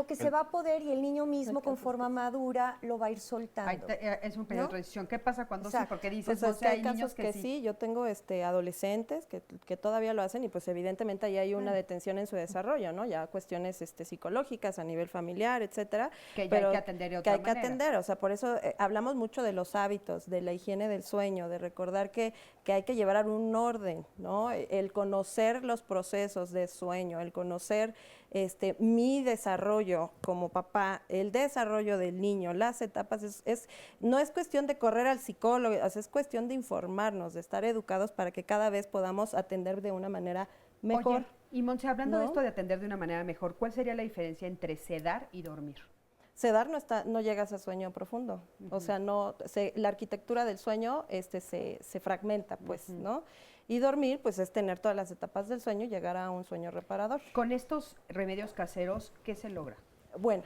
que se va a poder y el niño mismo con forma madura lo va a ir soltando. Es un periodo de transición. ¿Qué pasa cuando sí? Porque dices, pues hay casos que sí. Yo tengo adolescentes que todavía lo hacen y pues evidentemente ahí hay una detención en su desarrollo, ¿no? Ya cuestiones psicológicas a nivel familiar, etcétera. Que ya hay que atender de otra manera. Que atender, o sea, por eso hablamos mucho de los hábitos, de la higiene del sueño, de recordar que hay que llevar un orden, ¿no? El conocer los procesos de sueño, el conocer mi desarrollo como papá, el desarrollo del niño, las etapas, no es cuestión de correr al psicólogo, es cuestión de informarnos, de estar educados para que cada vez podamos atender de una manera mejor. Oye, y Montse, hablando de esto de atender de una manera mejor, ¿cuál sería la diferencia entre sedar y dormir? Sedar no llegas a sueño profundo, o sea, la arquitectura del sueño se fragmenta, pues, ¿no? Y dormir, pues, es tener todas las etapas del sueño y llegar a un sueño reparador. Con estos remedios caseros, ¿qué se logra? Bueno,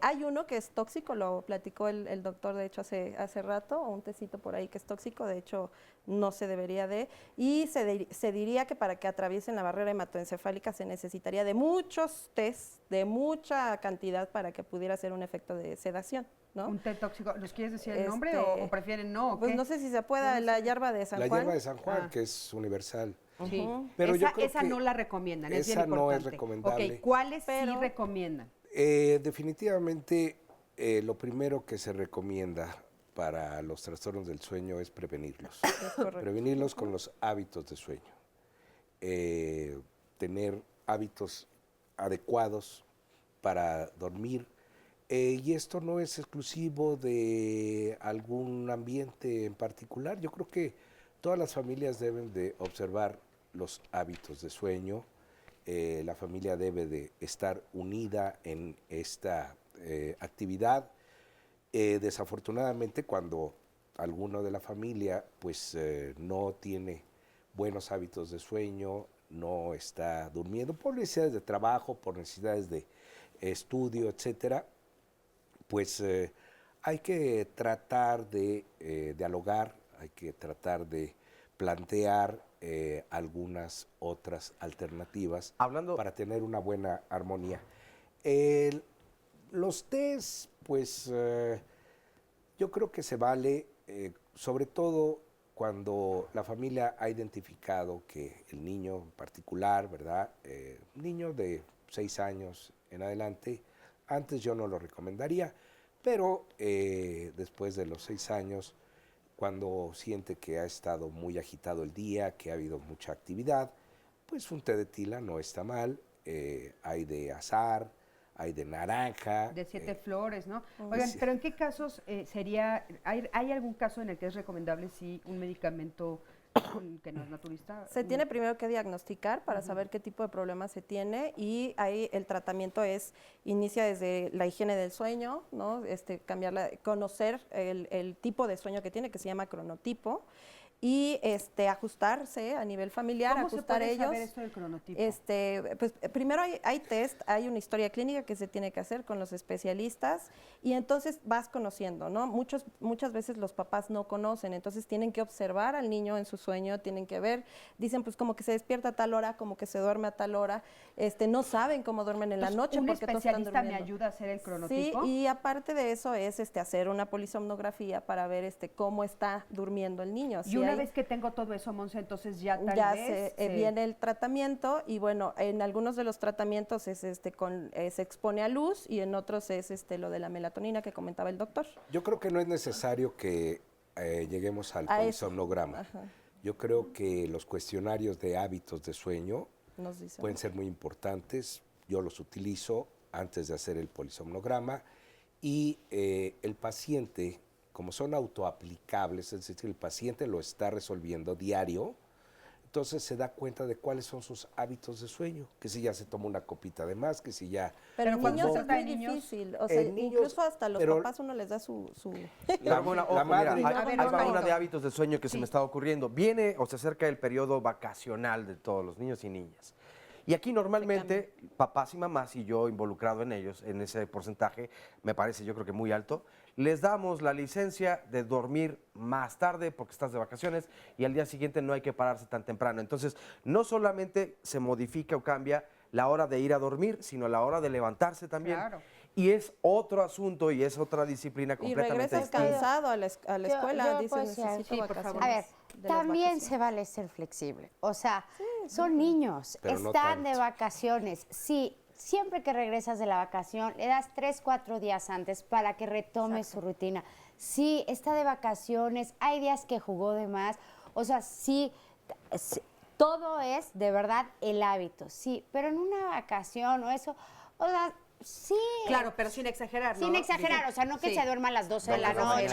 hay uno que es tóxico, lo platicó el doctor, de hecho, hace rato, un tecito por ahí que es tóxico, de hecho, no se debería y se diría que para que atraviesen la barrera hematoencefálica se necesitaría de muchos tés, de mucha cantidad para que pudiera hacer un efecto de sedación, ¿no? ¿Un té tóxico? ¿Nos quieres decir el nombre o prefieren no? Pues no sé si se pueda, la hierba de San Juan. La hierba de San Juan, que es universal. Sí. Pero esa no la recomiendan, es bien importante. Esa no es recomendable. Ok, ¿cuáles sí recomiendan? Definitivamente, lo primero que se recomienda para los trastornos del sueño es prevenirlos. Prevenirlos con los hábitos de sueño. Tener hábitos adecuados para dormir. Y esto no es exclusivo de algún ambiente en particular. Yo creo que todas las familias deben de observar los hábitos de sueño. La familia debe de estar unida en esta actividad. Desafortunadamente, cuando alguno de la familia pues no tiene buenos hábitos de sueño, no está durmiendo por necesidades de trabajo, por necesidades de estudio, etcétera, pues hay que tratar de dialogar, hay que tratar de plantear algunas otras alternativas para tener una buena armonía. Los tés, pues yo creo que se vale, sobre todo cuando la familia ha identificado que el niño en particular, ¿verdad? Niño de 6 años en adelante, antes yo no lo recomendaría, pero después de los 6 años, cuando siente que ha estado muy agitado el día, que ha habido mucha actividad, pues un té de tila no está mal, hay de azahar, hay de naranja. De 7 flores, ¿no? Oigan, pero ¿en qué casos hay algún caso en el que es recomendable si un medicamento que no es naturista? Se tiene primero que diagnosticar para saber qué tipo de problema se tiene y ahí el tratamiento inicia desde la higiene del sueño, ¿no? Conocer el tipo de sueño que tiene, que se llama cronotipo, y ajustarse a nivel familiar, ¿Cómo se ajustar puede ellos. saber esto del cronotipo? Pues primero hay test, hay una historia clínica que se tiene que hacer con los especialistas y entonces vas conociendo, ¿no? Muchas veces los papás no conocen, entonces tienen que observar al niño en su sueño, tienen que ver, dicen pues como que se despierta a tal hora, como que se duerme a tal hora, no saben cómo duermen en la noche ¿Un porque todos están especialista me durmiendo. ayuda a hacer el cronotipo? Sí, y aparte de eso es hacer una polisomnografía para ver cómo está durmiendo el niño. Y una vez que tengo todo eso, Monse, entonces ya tal vez viene el tratamiento y bueno, en algunos de los tratamientos es se expone a luz y en otros es lo de la melatonina que comentaba el doctor. Yo creo que no es necesario que lleguemos al polisomnograma. Yo creo que los cuestionarios de hábitos de sueño pueden ser muy importantes. Yo los utilizo antes de hacer el polisomnograma y el paciente, como son autoaplicables, es decir, el paciente lo está resolviendo diario, entonces se da cuenta de cuáles son sus hábitos de sueño, que si ya se toma una copita de más, que si ya... Pero en niños es muy difícil, o sea, incluso hasta los papás uno les da su... Hay una de hábitos de sueño que se me está ocurriendo. Viene o se acerca el periodo vacacional de todos los niños y niñas. Y aquí normalmente papás y mamás, y yo involucrado en ellos, en ese porcentaje, me parece yo creo que muy alto, les damos la licencia de dormir más tarde porque estás de vacaciones y al día siguiente no hay que pararse tan temprano. Entonces, no solamente se modifica o cambia la hora de ir a dormir, sino la hora de levantarse también. Claro. Y es otro asunto y es otra disciplina completamente distinta. Y regresas cansado a la escuela, dices, necesito vacaciones. A ver, también se vale ser flexible. O sea, son niños, pero no están de tanto. vacaciones. Sí, siempre que regresas de la vacación, le das 3, 4 días antes para que retome su rutina. Sí, está de vacaciones, hay días que jugó de más. O sea, sí, todo es de verdad el hábito, sí, pero en una vacación o eso, o sea, sí. Claro, pero sin exagerar, ¿no? Sin exagerar, o sea, no que se duerma a las 12 de la noche,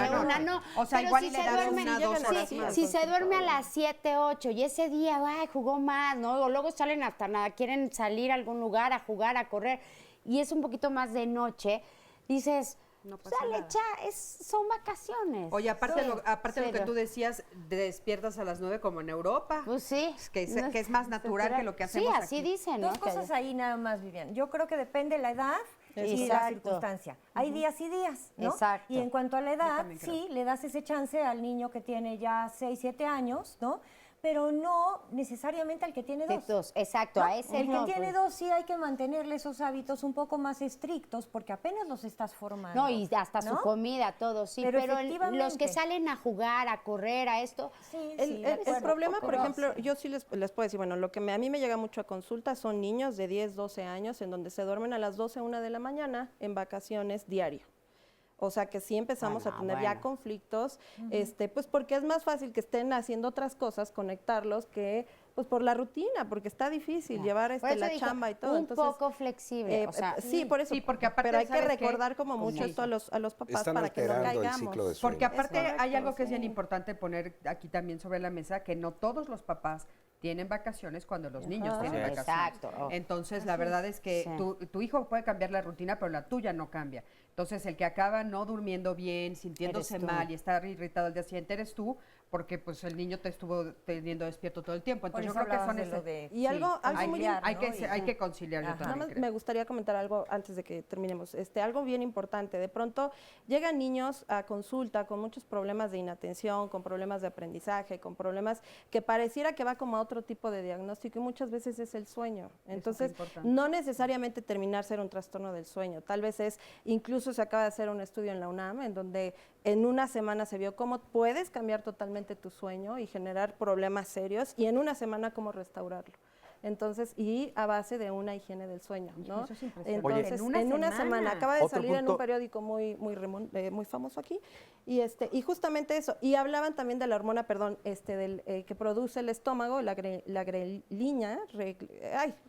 no. O sea, pero igual si le se das duerme, una, 2 horas más. si se duerme a las 7, 8 y ese día, jugó más, ¿no? O luego salen hasta nada, quieren salir a algún lugar a jugar, a correr, y es un poquito más de noche, dices... No pasa Sale, nada. son vacaciones. Oye, aparte, Sí, de lo que tú decías, despiertas a las 9 como en Europa. Pues sí. Que es más natural que lo que hacemos Sí, así aquí. dicen, ¿no? Dos cosas ahí nada más, Vivian. Yo creo que depende la edad y la circunstancia. Hay días y días, ¿no? Exacto. Y en cuanto a la edad, también creo. sí, le das ese chance al niño que tiene ya 6, 7 años, ¿no? Pero no necesariamente al que tiene 2. Exacto, ¿no? a ese El no, que tiene pues. 2 sí hay que mantenerle esos hábitos un poco más estrictos porque apenas los estás formando. No, y hasta su ¿no? comida, todo, sí. Pero Pero los efectivamente. que salen a jugar, a correr, a esto... Sí, El problema, por ejemplo, yo sí les puedo decir, bueno, lo que a mí me llega mucho a consulta son niños de 10, 12 años en donde se duermen a las 12, 1 de la mañana en vacaciones diario. O sea que sí empezamos a tener ya conflictos, pues porque es más fácil que estén haciendo otras cosas, conectarlos, que pues por la rutina, porque está difícil llevar Por eso la dijo, chamba y todo. Un Entonces, poco flexible, o sea... sí, por eso. Sí, porque aparte, pero hay que ¿sabes qué? recordar como mucho esto a los papás Están para que no alterando el caigamos. ciclo de sueño. Porque aparte Es correcto, hay algo que es bien sí. importante poner aquí también sobre la mesa, que no todos los papás tienen vacaciones cuando los niños Ajá. tienen vacaciones. Exacto. Entonces, la verdad es que tu hijo puede cambiar la rutina, pero la tuya no cambia. Entonces, el que acaba no durmiendo bien, sintiéndose Eres tú. mal y estar irritado al día siguiente eres tú, porque pues el niño te estuvo teniendo despierto todo el tiempo. Por Entonces, eso yo creo que son hablabas de lo de Y algo hay, muy hay que, hay que conciliar, yo Nada también más creo. me gustaría comentar algo antes de que terminemos. Algo bien importante. De pronto llegan niños a consulta con muchos problemas de inatención, con problemas de aprendizaje, con problemas que pareciera que va como a otro tipo de diagnóstico y muchas veces es el sueño. Entonces, no necesariamente terminar ser un trastorno del sueño. Tal vez incluso se acaba de hacer un estudio en la UNAM en donde en una semana se vio cómo puedes cambiar totalmente tu sueño y generar problemas serios y en una semana cómo restaurarlo. Entonces, y a base de una higiene del sueño, ¿no? Eso es impresionante. Entonces, Oye, en una semana acaba de Otro salir en punto. un periódico muy famoso aquí, y justamente eso, y hablaban también de la hormona, que produce el estómago, la grelina,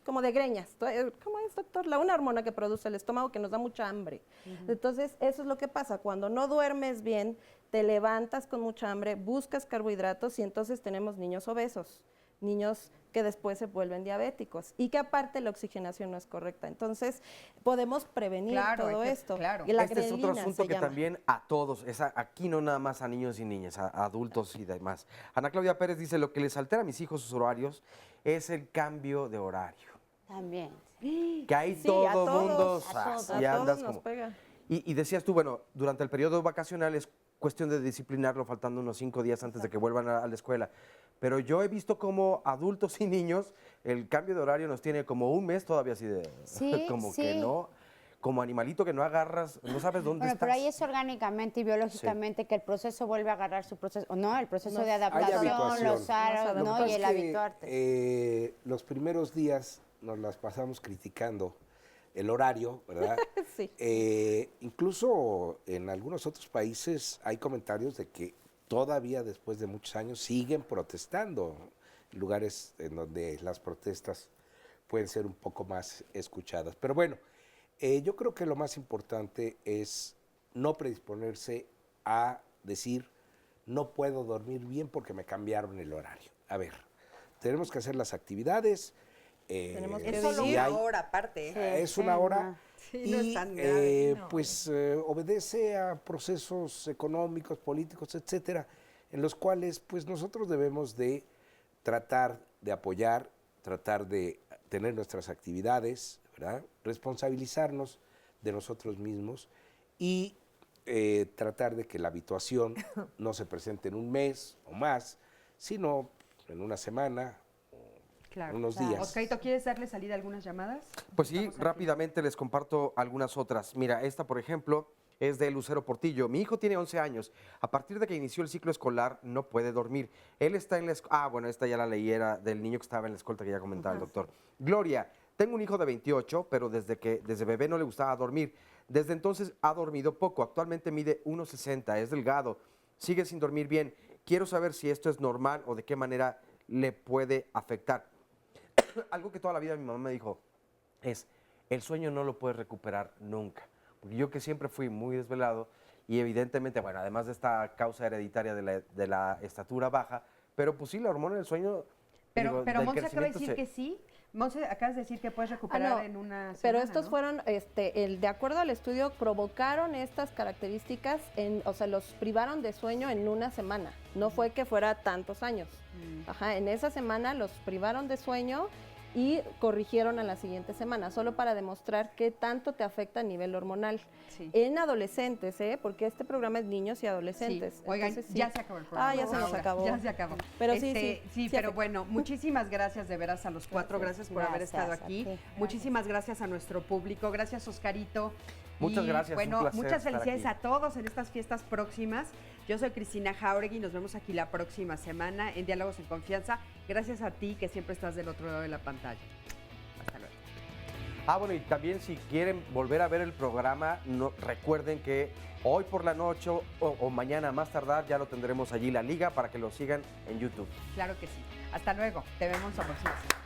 como de greñas, ¿cómo es, doctor? Una hormona que produce el estómago que nos da mucha hambre. Entonces, eso es lo que pasa, cuando no duermes bien, te levantas con mucha hambre, buscas carbohidratos y entonces tenemos niños obesos. niños que después se vuelven diabéticos y que aparte la oxigenación no es correcta. Entonces, podemos prevenir todo esto. Claro. Y la Este es otro grelina asunto se que llama. también a todos, aquí no nada más a niños y niñas, a adultos y demás. Ana Claudia Pérez dice, lo que les altera a mis hijos sus horarios es el cambio de horario. También. Que ahí Sí, todo a el todos, mundo a todos, y a andas todos nos como... pega. Y decías tú, bueno, durante el periodo vacacional es cuestión de disciplinarlo faltando unos 5 días antes de que vuelvan a la escuela. Pero yo he visto como adultos y niños el cambio de horario nos tiene como un mes todavía así de... Sí, como sí. que no, como animalito que no agarras, no sabes dónde Bueno, estás. pero ahí es orgánicamente y biológicamente que el proceso vuelve a agarrar su proceso, ¿no? El proceso de Hay adaptación, habituación. los aros, Lo que ¿no? pasa Y el es que, habituarte. los primeros días nos las pasamos criticando el horario, ¿verdad? Sí. Incluso en algunos otros países hay comentarios de que todavía después de muchos años siguen protestando, lugares en donde las protestas pueden ser un poco más escuchadas. Pero bueno, yo creo que lo más importante es no predisponerse a decir, no puedo dormir bien porque me cambiaron el horario. A ver, tenemos que hacer las actividades. Tenemos que Es solo si una hay- hora aparte. es una hora Sí, no es y tan grave, no. pues obedece a procesos económicos, políticos, etcétera, en los cuales pues nosotros debemos de tratar de apoyar, tratar de tener nuestras actividades, ¿verdad? Responsabilizarnos de nosotros mismos y tratar de que la habituación no se presente en un mes o más, sino en una semana, Claro. unos días. Oscarito, ¿quieres darle salida a algunas llamadas? Pues sí, rápidamente les comparto algunas otras. Mira, esta, por ejemplo, es de Lucero Portillo. Mi hijo tiene 11 años. A partir de que inició el ciclo escolar, no puede dormir. Él está en la escuela. Ah, bueno, esta ya la leí, era del niño que estaba en la escolta que ya comentaba el doctor. Gloria, tengo un hijo de 28, pero desde bebé no le gustaba dormir. Desde entonces ha dormido poco. Actualmente mide 1,60, es delgado. Sigue sin dormir bien. Quiero saber si esto es normal o de qué manera le puede afectar. Algo que toda la vida mi mamá me dijo es, el sueño no lo puedes recuperar nunca. Porque yo que siempre fui muy desvelado y evidentemente, bueno, además de esta causa hereditaria de la estatura baja, pero pues sí, la hormona del sueño... Pero del Monse acaba de crecimiento decir que sí. Monse, acabas de decir que puedes recuperar en una semana, pero estos ¿no? fueron, de acuerdo al estudio, provocaron estas características, o sea, los privaron de sueño en una semana. No fue que fuera tantos años. Ajá, en esa semana los privaron de sueño y corrigieron a la siguiente semana, solo para demostrar qué tanto te afecta a nivel hormonal. Sí. En adolescentes, porque este programa es niños y adolescentes. Sí. Oigan, Entonces, sí. ya se acabó el programa. Ah, ya se nos Ahora, acabó. Ya se acabó. Pero Sí, pero afecta. bueno, muchísimas gracias de veras a los cuatro. Gracias por haber Gracias estado a aquí. ti. Muchísimas gracias a nuestro público. Gracias, Oscarito. Muchas Y, gracias, Bueno, un placer muchas estar felicidades aquí. a todos en estas fiestas próximas. Yo soy Cristina Jauregui. Nos vemos aquí la próxima semana en Diálogos en Confianza. Gracias a ti que siempre estás del otro lado de la pantalla. Hasta luego. Ah, bueno, y también si quieren volver a ver el programa, recuerden que hoy por la noche o mañana a más tardar ya lo tendremos allí la liga para que lo sigan en YouTube. Claro que sí. Hasta luego. Te vemos la próxima semana.